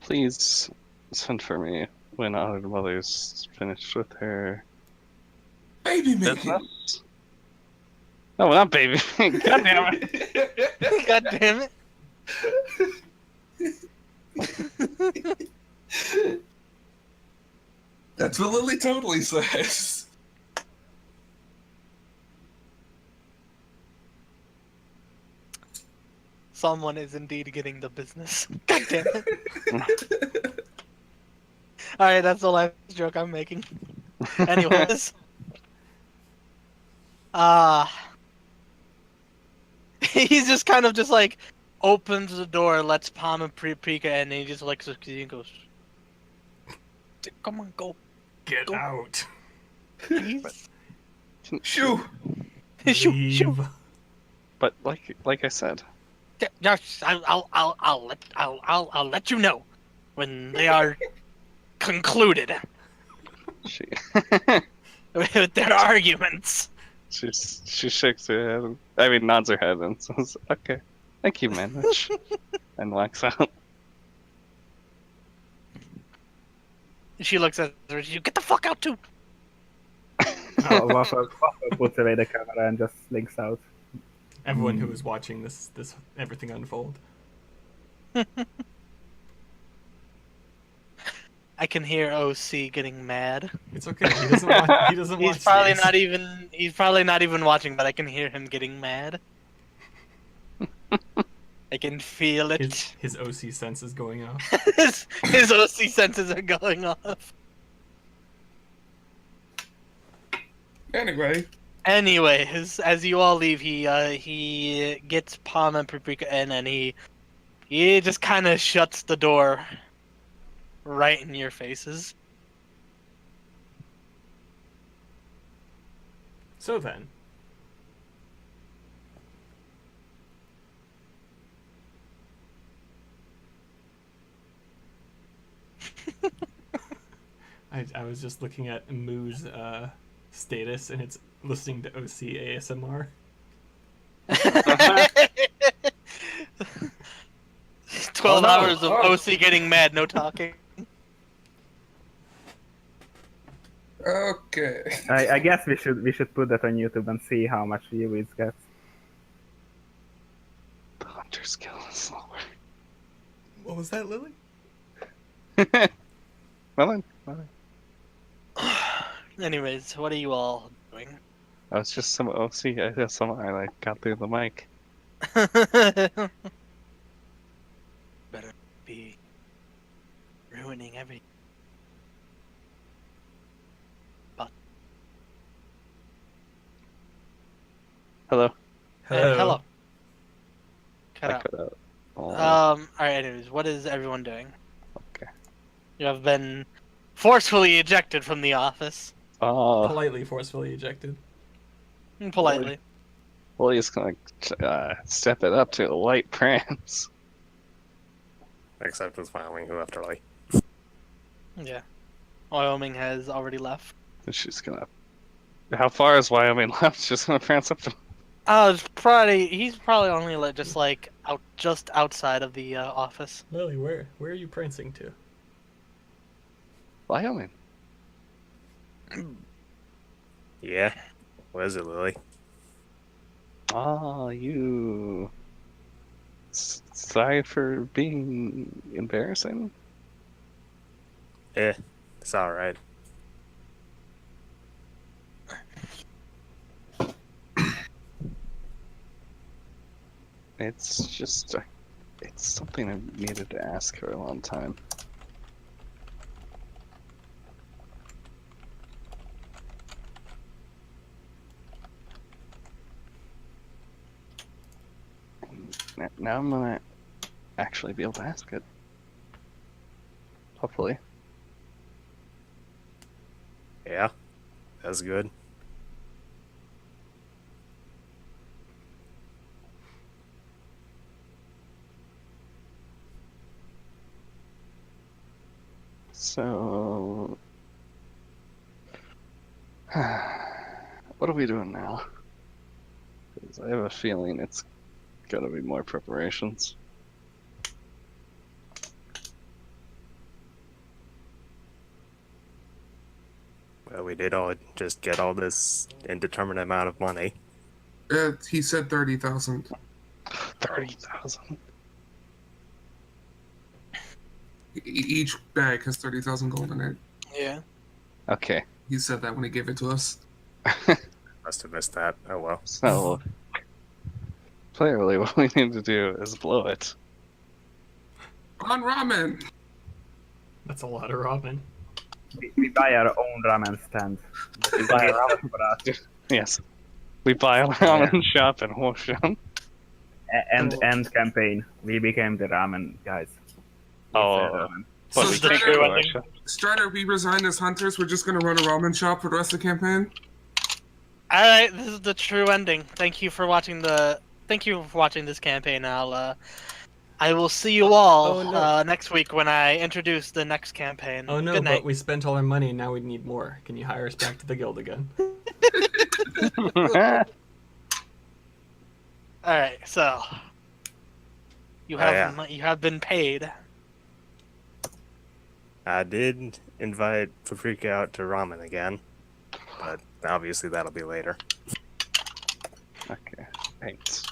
please send for me when Honored Mother's finished with her Baby making. business. No, not baby. God damn it. God damn it. That's what Lily totally says. Someone is indeed getting the business. God damn it. Alright, that's the last joke I'm making. Anyways. He's just kind of just like opens the door, lets Palm and Paprika in, and he just looks at you and goes, "Come on, go, Get Go. out. please." Shoo! Shoo, Leave. shoo. But like I said, Yes, I'll let you know when they are concluded she with their arguments. she shakes her head. I mean, nods her head and says, "Okay, thank you, Manwich," and walks out. She looks at her. You get the fuck out too. Waffle puts away the camera and just slinks out. Everyone who was watching this everything unfold. I can hear OC getting mad. It's okay. He doesn't watch. He doesn't watch. He's probably these. not even. He's probably not even watching, but I can hear him getting mad. I can feel it. His OC sense is going off. his OC senses are going off. Anyway, Anyways, as you all leave, he gets Palm and Paprika in, and he just kind of shuts the door right in your faces. So then, I was just looking at Moo's status, and it's listening to OC ASMR. 12 no. hours of Oh. OC getting mad, no talking. okay. I guess we should put that on YouTube and see how much view it gets. The hunter skill is lower. What was that, Lily? Well then. Anyways, what are you all doing? I was just some OC ASMR. I got through the mic. Better be ruining everything. Hello. Hello. Cut I out. cut out. Oh, Alright, anyways, what is everyone doing? okay. You have been forcefully ejected from the office. Politely, forcefully ejected. Politely. Well, he's gonna step it up to light prams. Except with Wyoming, who left early. Yeah. Wyoming has already left. And she's gonna. How far is Wyoming left? She's gonna prance up to. He's probably only just outside of the office. Lily, where are you prancing to? Wyoming. Yeah. What is it, Lily? Ah, you. Sorry for being embarrassing. It's all right. It's just, it's something I've needed to ask for a long time. Now I'm gonna actually be able to ask it. Hopefully. Yeah, that's good. So, what are we doing now? 'Cause I have a feeling it's gotta be more preparations. Well, we did all just get all this indeterminate amount of money. He said 30,000. 30,000. Each bag has 30,000 gold in it. Yeah. Okay, He said that when he gave it to us. Must have missed that. Oh well. so clearly what we need to do is blow it. On ramen! That's a lot of ramen. We buy our own ramen stand. We buy ramen for us. Yes. We buy a ramen shop in Huoshan. End campaign. We became the ramen guys. We Oh. sell ramen. But So we Strider- can't go to Huoshan. Strider, we resigned as hunters. We're just gonna run a ramen shop for the rest of the campaign. All right, this is the true ending. Thank you for watching this campaign. I will see you all Oh, no. next week when I introduce the next campaign. Oh no, Good night. but we spent all our money and now we need more. Can you hire us back to the guild again? All right, so you have been paid. I did invite Paprika out to ramen again, but obviously that'll be later. Okay, thanks.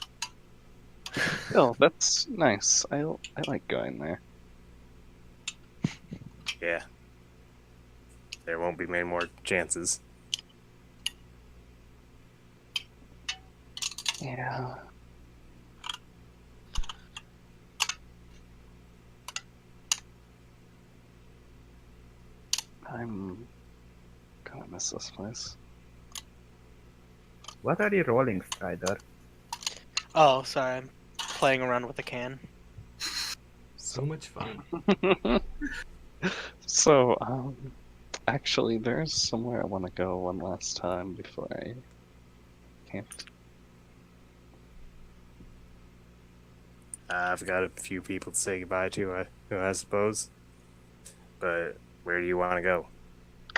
Oh, that's nice. I like going there. Yeah. There won't be many more chances. Yeah. I'm gonna miss this place. What are you rolling, Strider? Oh, sorry, I'm playing around with the can. So much fun. So, actually, there's somewhere I want to go one last time before I camped. I've got a few people to say goodbye to, I suppose. But where do you want to go?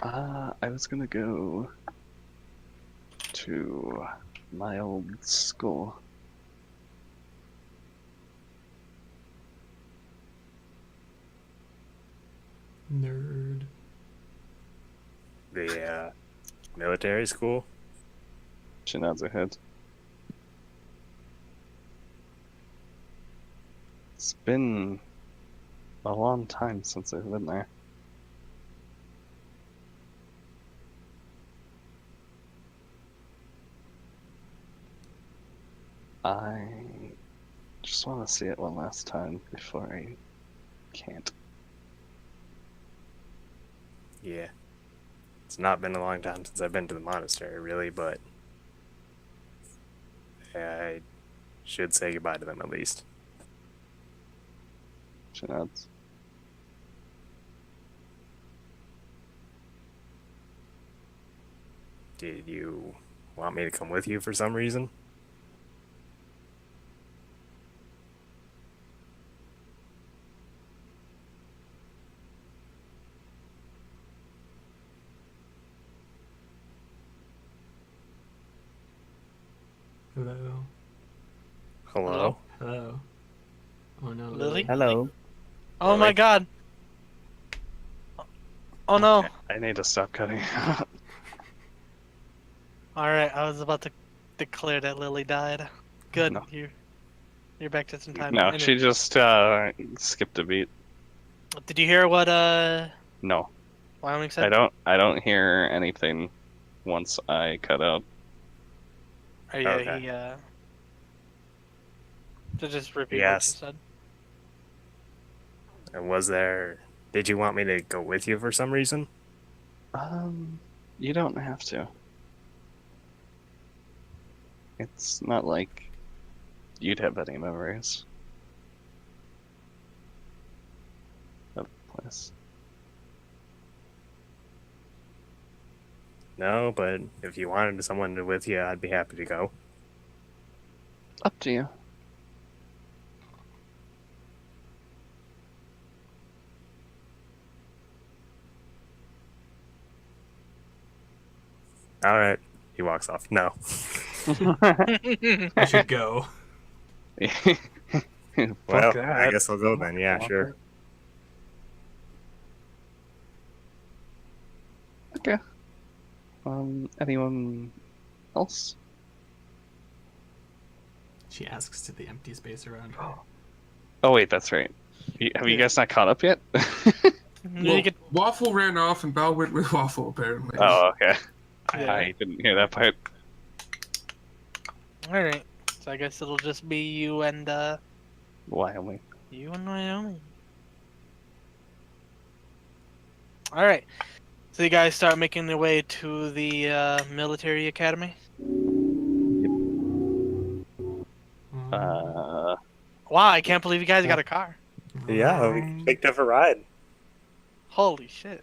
I was gonna go to my old school. Nerd. The military school? She nods her head. It's been a long time since I've been there. I just want to see it one last time before I can't. Yeah. It's not been a long time since I've been to the monastery, really, but I should say goodbye to them at least. She nods. Did you want me to come with you for some reason? Hello. Hello? Hello. Oh no, Lily? Hello. Oh my Lily? god. Oh no! Okay, I need to stop cutting. Alright, I was about to declare that Lily died. Good, No. you're back just in time. No, Anyway, she just skipped a beat. did you hear what No, Wyoming said? I don't hear anything once I cut out. Oh yeah, Okay. he to just repeat what you Yes. said. And was there? Did you want me to go with you for some reason? You don't have to. It's not like you'd have any memories of the place. No, but if you wanted someone to with you, I'd be happy to go. Up to you. All right. He walks off. No. I should go. Well, Fuck I that. guess I'll go then. Yeah, sure. Okay. Anyone else? She asks to the empty space around her. Oh wait, that's right. Have you guys not caught up yet? Well, Waffle ran off and Bao went with Waffle, apparently. Oh, okay. Yeah. I didn't hear that part. Alright, so I guess it'll just be you and Wyoming. Wyoming. Alright, so you guys start making your way to the military academy. Wow, I can't believe you guys got a car. Yeah, we picked up a ride. Holy shit.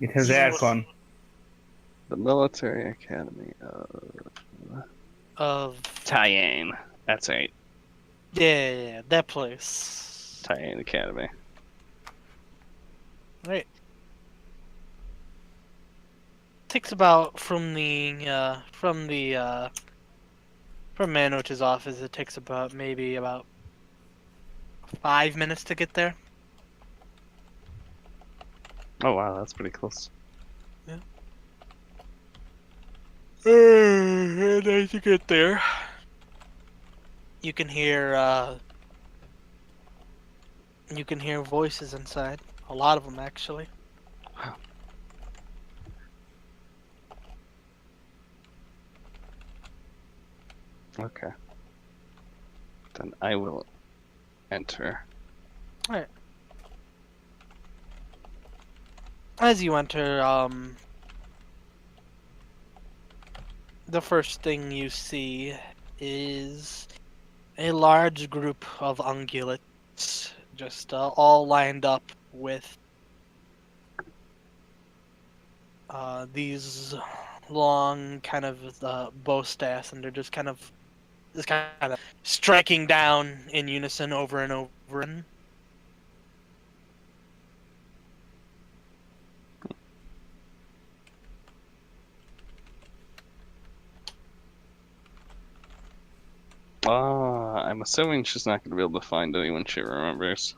It has Jesus. aircon. The military academy Of Tayane. That's right. yeah, that place. Tayane Academy. Right. Takes about from Manwich's office. It takes about maybe about 5 minutes to get there. Oh wow, that's pretty close. And as you get there, you can hear voices inside. A lot of them, actually. Okay. Then I will enter. As you enter, the first thing you see is a large group of ungulates, just all lined up with these long kind of bow staffs, and they're just kind of striking down in unison over and over again. I'm assuming she's not going to be able to find anyone she remembers.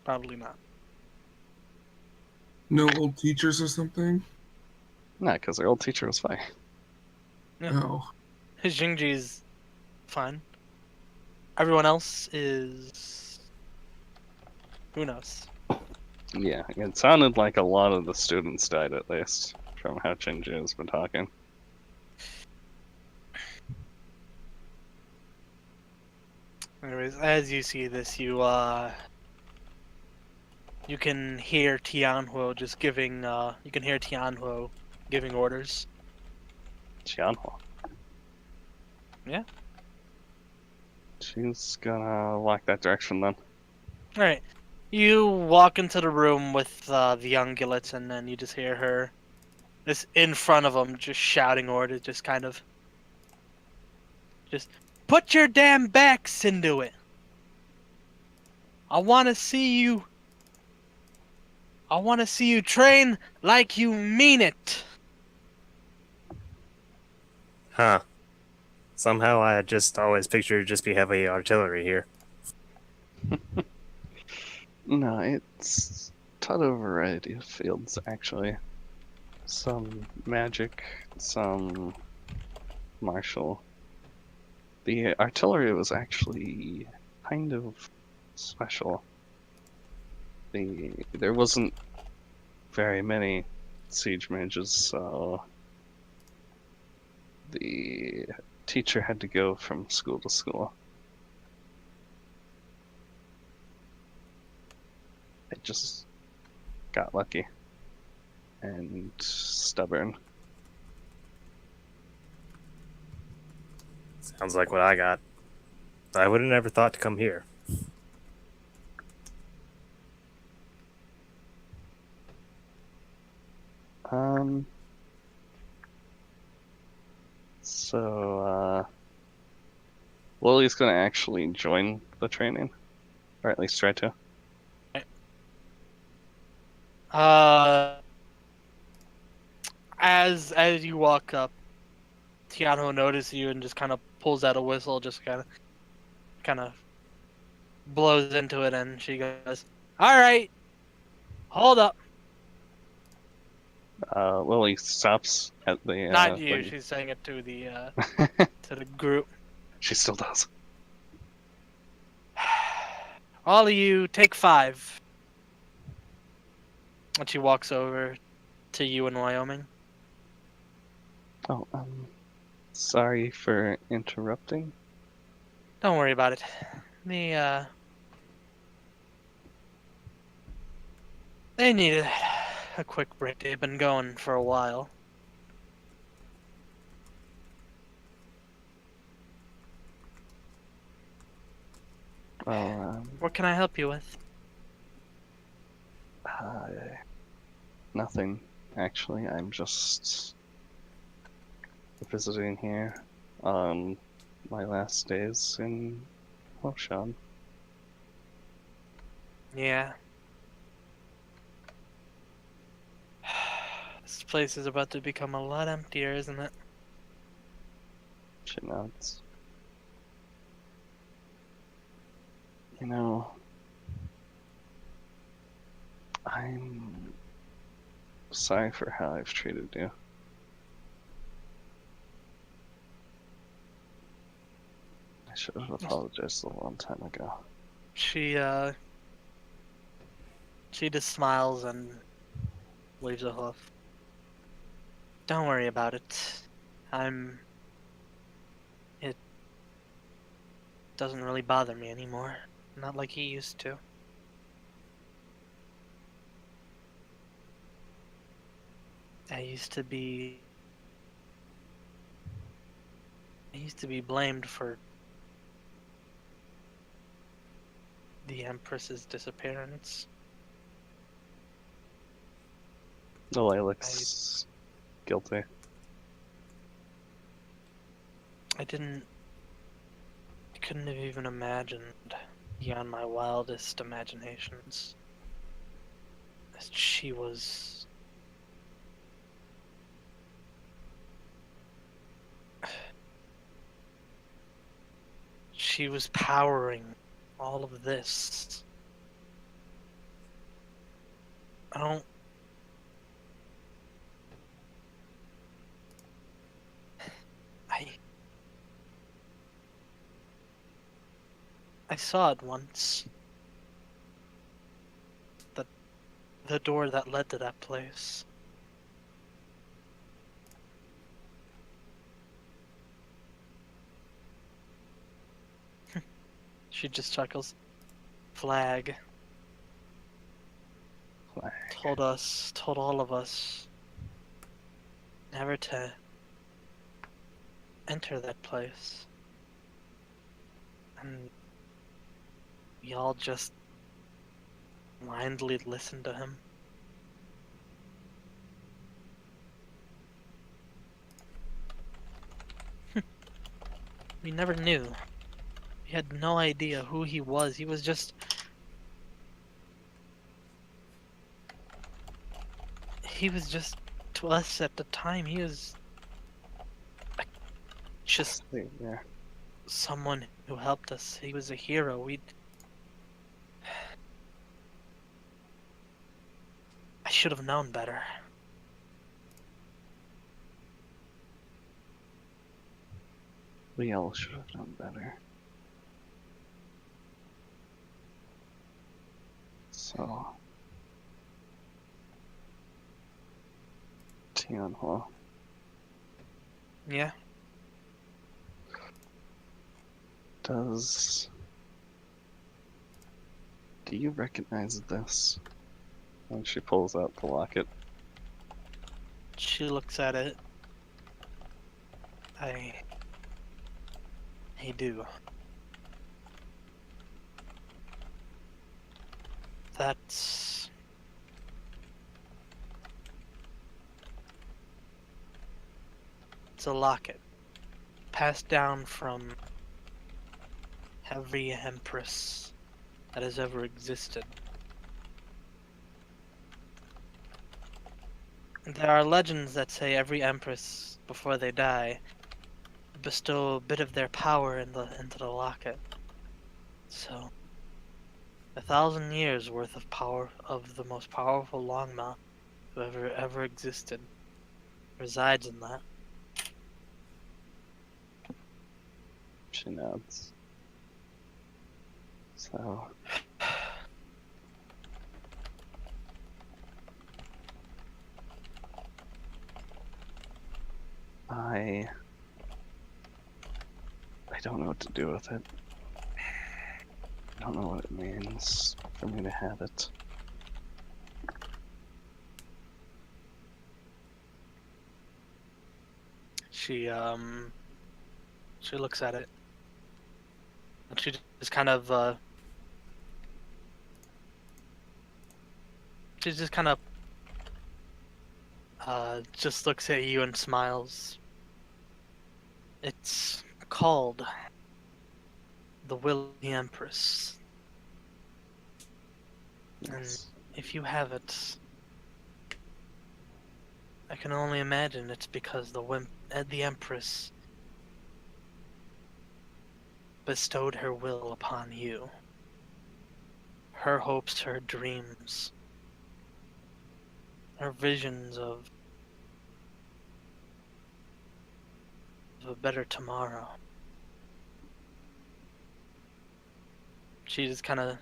Probably not. No old teachers or something? Nah, because her old teacher was fine. Yeah. Oh. Xingji's fine. Everyone else is... who knows? Yeah, it sounded like a lot of the students died at least, from how Chinji has been talking. Anyways, as you see this, you can hear Tianhuo just giving giving orders. Tianhua. Yeah. She's gonna walk that direction then. Alright. You walk into the room with the ungulates, and then you just hear her just in front of them, just shouting orders, just kind of just put your damn backs into it. I want to see you train like you mean it. Huh. Somehow I just always pictured just be heavy artillery here. No, it's taught a variety of fields, actually. Some magic, some martial. The artillery was actually kind of special. There wasn't very many siege mages, so the teacher had to go from school to school. I just got lucky and stubborn. Sounds like what I got. I would have never thought to come here. So, Lily's gonna actually join the training, or at least try to. As you walk up, Tiano notices you and just kind of pulls out a whistle, just kind of blows into it, and she goes, "All right, hold up." Lily stops at the. Not you. She's saying it to the to the group. She still does. All of you, take 5. And she walks over to you in Wyoming. Oh, sorry for interrupting. Don't worry about it. They needed a quick break. They've been going for a while. Well, What can I help you with? nothing, actually. I'm just visiting here on my last days in Huoshan. Yeah. This place is about to become a lot emptier, isn't it? She nods. You know, I'm sorry for how I've treated you. I should have apologized a long time ago. She just smiles and waves a hoof. Don't worry about it. It doesn't really bother me anymore. Not like he used to. I used to be blamed for the Empress's disappearance. Lily looks guilty. I couldn't have even imagined beyond my wildest imaginations that she was powering all of this. I saw it once. The door that led to that place. She just chuckles. Flag. Flag. Told all of us never to enter that place. And we all just blindly listened to him. We never knew. We had no idea who he was. He was just... to us at the time, he was just Yeah. someone who helped us. He was a hero. should have known better. We all should have known better. So, Tianhua, Yeah. do you recognize this? And she pulls out the locket. She looks at it. I do. That's... It's a locket. Passed down from every empress that has ever existed. There are legends that say every empress, before they die, bestow a bit of their power into the locket. So, 1,000 years worth of power of the most powerful longmouth who ever existed resides in that. She nods. So, I don't know what to do with it. I don't know what it means for me to have it. She looks at it. And she just kind of she just kind of just looks at you and smiles. It's called the Will of the Empress. Yes. If you have it, I can only imagine it's because the Empress bestowed her will upon you. Her hopes, her dreams, her visions of a better tomorrow. She just kind of...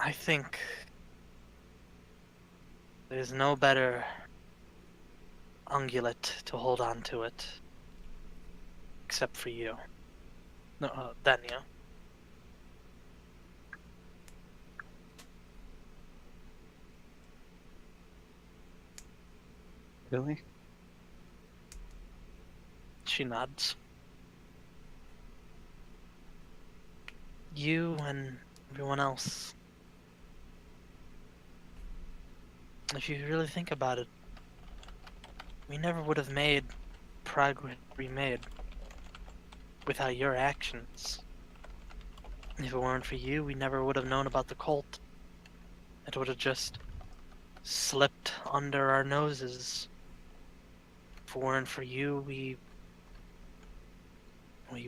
I think there's no better ungulate to hold on to it except for you. No, than you. Really? She nods. You and everyone else. If you really think about it, we never would have made progress we made without your actions. If it weren't for you, we never would have known about the cult. It would have just slipped under our noses. If it weren't for you, we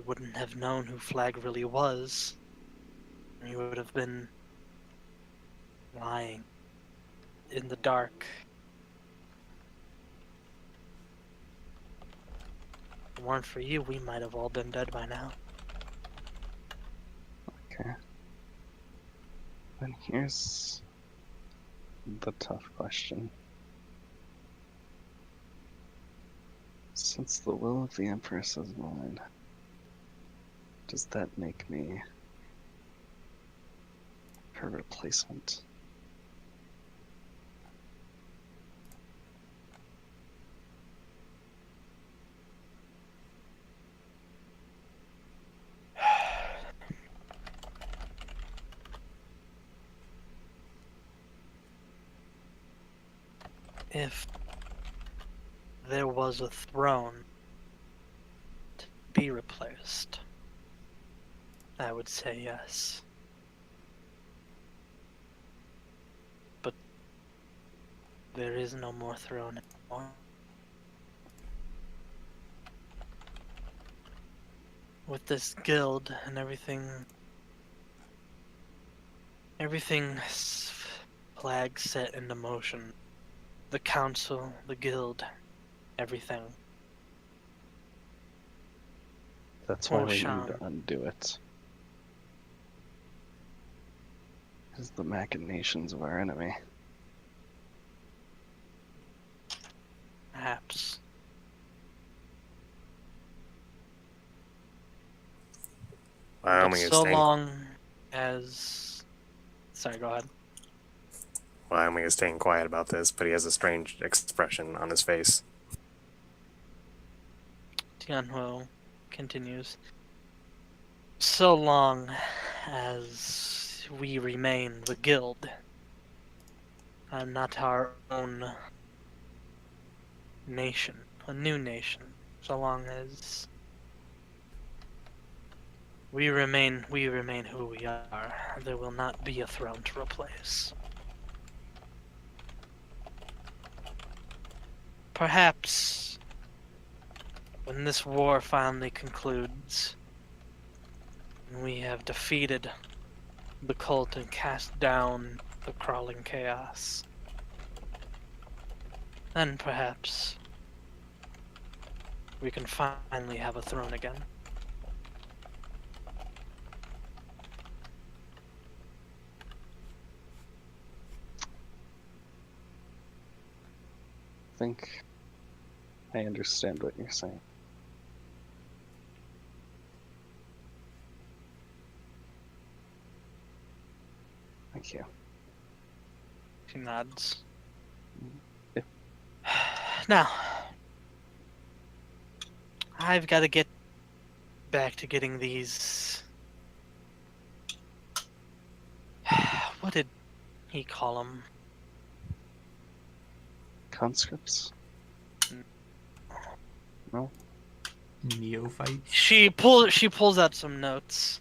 wouldn't have known who Flag really was. We would have been lying in the dark. If it weren't for you, we might have all been dead by now. Okay. Then here's the tough question. Since the will of the Empress is mine, does that make me her replacement? If there was a throne to be replaced, I would say yes. But there is no more throne anymore. With this guild and everything Everything's flag set into motion. The council, the guild, everything. That's why we need Huoshan. to undo it. Because the machinations of our enemy. Perhaps. But Wyoming is so staying. long as... Sorry, go ahead. Wyoming is staying quiet about this, but he has a strange expression on his face. Tianhuo continues. So long as we remain the guild, and not our own nation, a new nation, so long as we remain who we are, there will not be a throne to replace. Perhaps when this war finally concludes, and we have defeated the cult and cast down the crawling chaos, then perhaps we can finally have a throne again. I think I understand what you're saying. Thank you. She nods. Yeah. Now, I've got to get back to getting these. What did he call them? Conscripts? No? Neophytes. She pulls out some notes.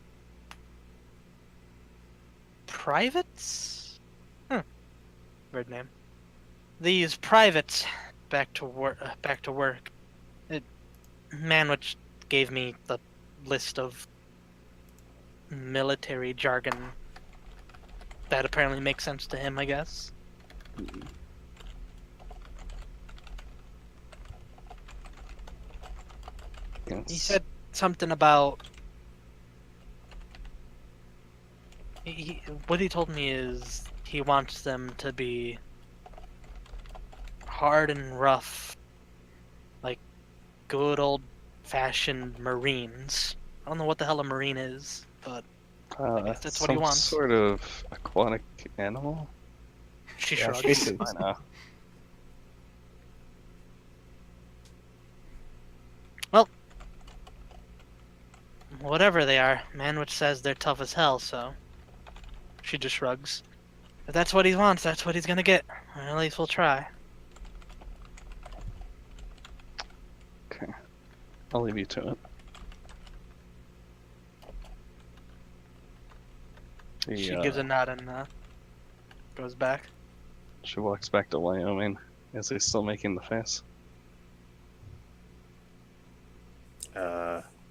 Privates? Weird name. These privates back to work. Manwich gave me the list of military jargon that apparently makes sense to him, I guess. Mm. He Yes. said something about. What he told me is he wants them to be hard and rough, like good old-fashioned Marines. I don't know what the hell a Marine is, but I guess that's what he Some wants. sort of aquatic animal? She Yeah, shrugs. species. I know. Whatever they are, Manwich says they're tough as hell, so she just shrugs. If that's what he wants, that's what he's gonna get. Or at least we'll try. Okay. I'll leave you to it. She gives a nod and goes back. She walks back to Wyoming. Is he still making the face?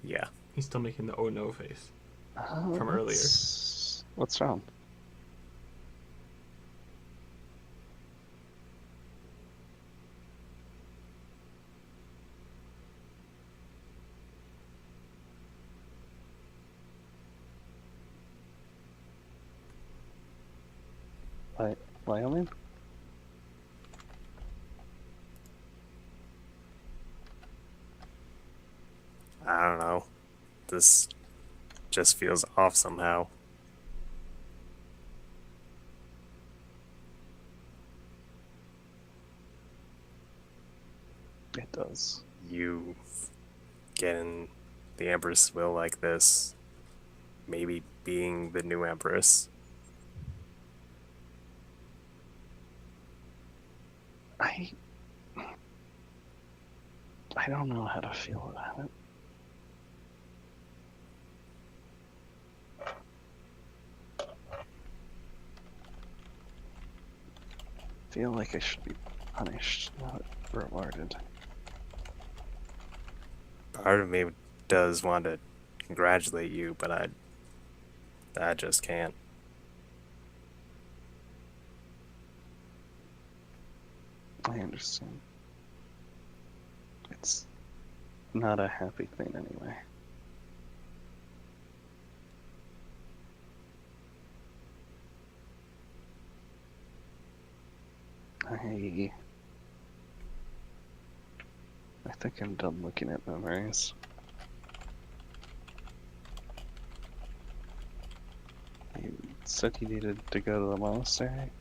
Yeah. He's still making the oh no face. From earlier. What's wrong? Wyoming? I don't know. This just feels off somehow. It does. You getting the Empress will like this. Maybe being the new Empress. I don't know how to feel about it. I feel like I should be punished, not rewarded. Part of me does want to congratulate you, but I just can't. I understand. It's not a happy thing anyway. I think I'm done looking at memories. You said you needed to go to the monastery?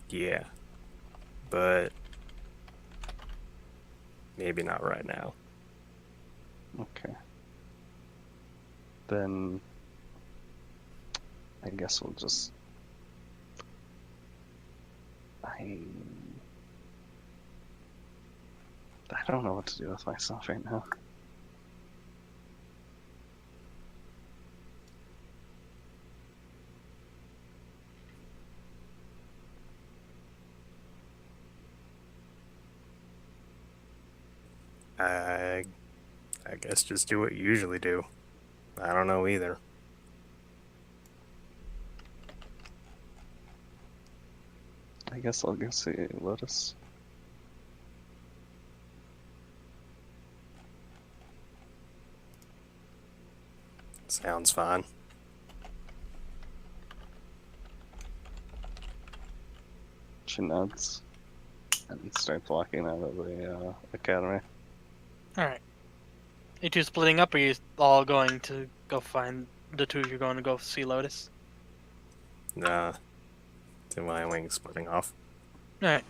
Yeah. But maybe not right now. Okay. Then I guess we'll just... I don't know what to do with myself right now. I guess just do what you usually do. I don't know either. I guess I'll go see Lotus. Sounds fine. She nods and starts walking out of the academy. Alright. You two splitting up, or are you all going to go find the two you're going to go see Lotus? Nah. To my wings splitting off. Alright.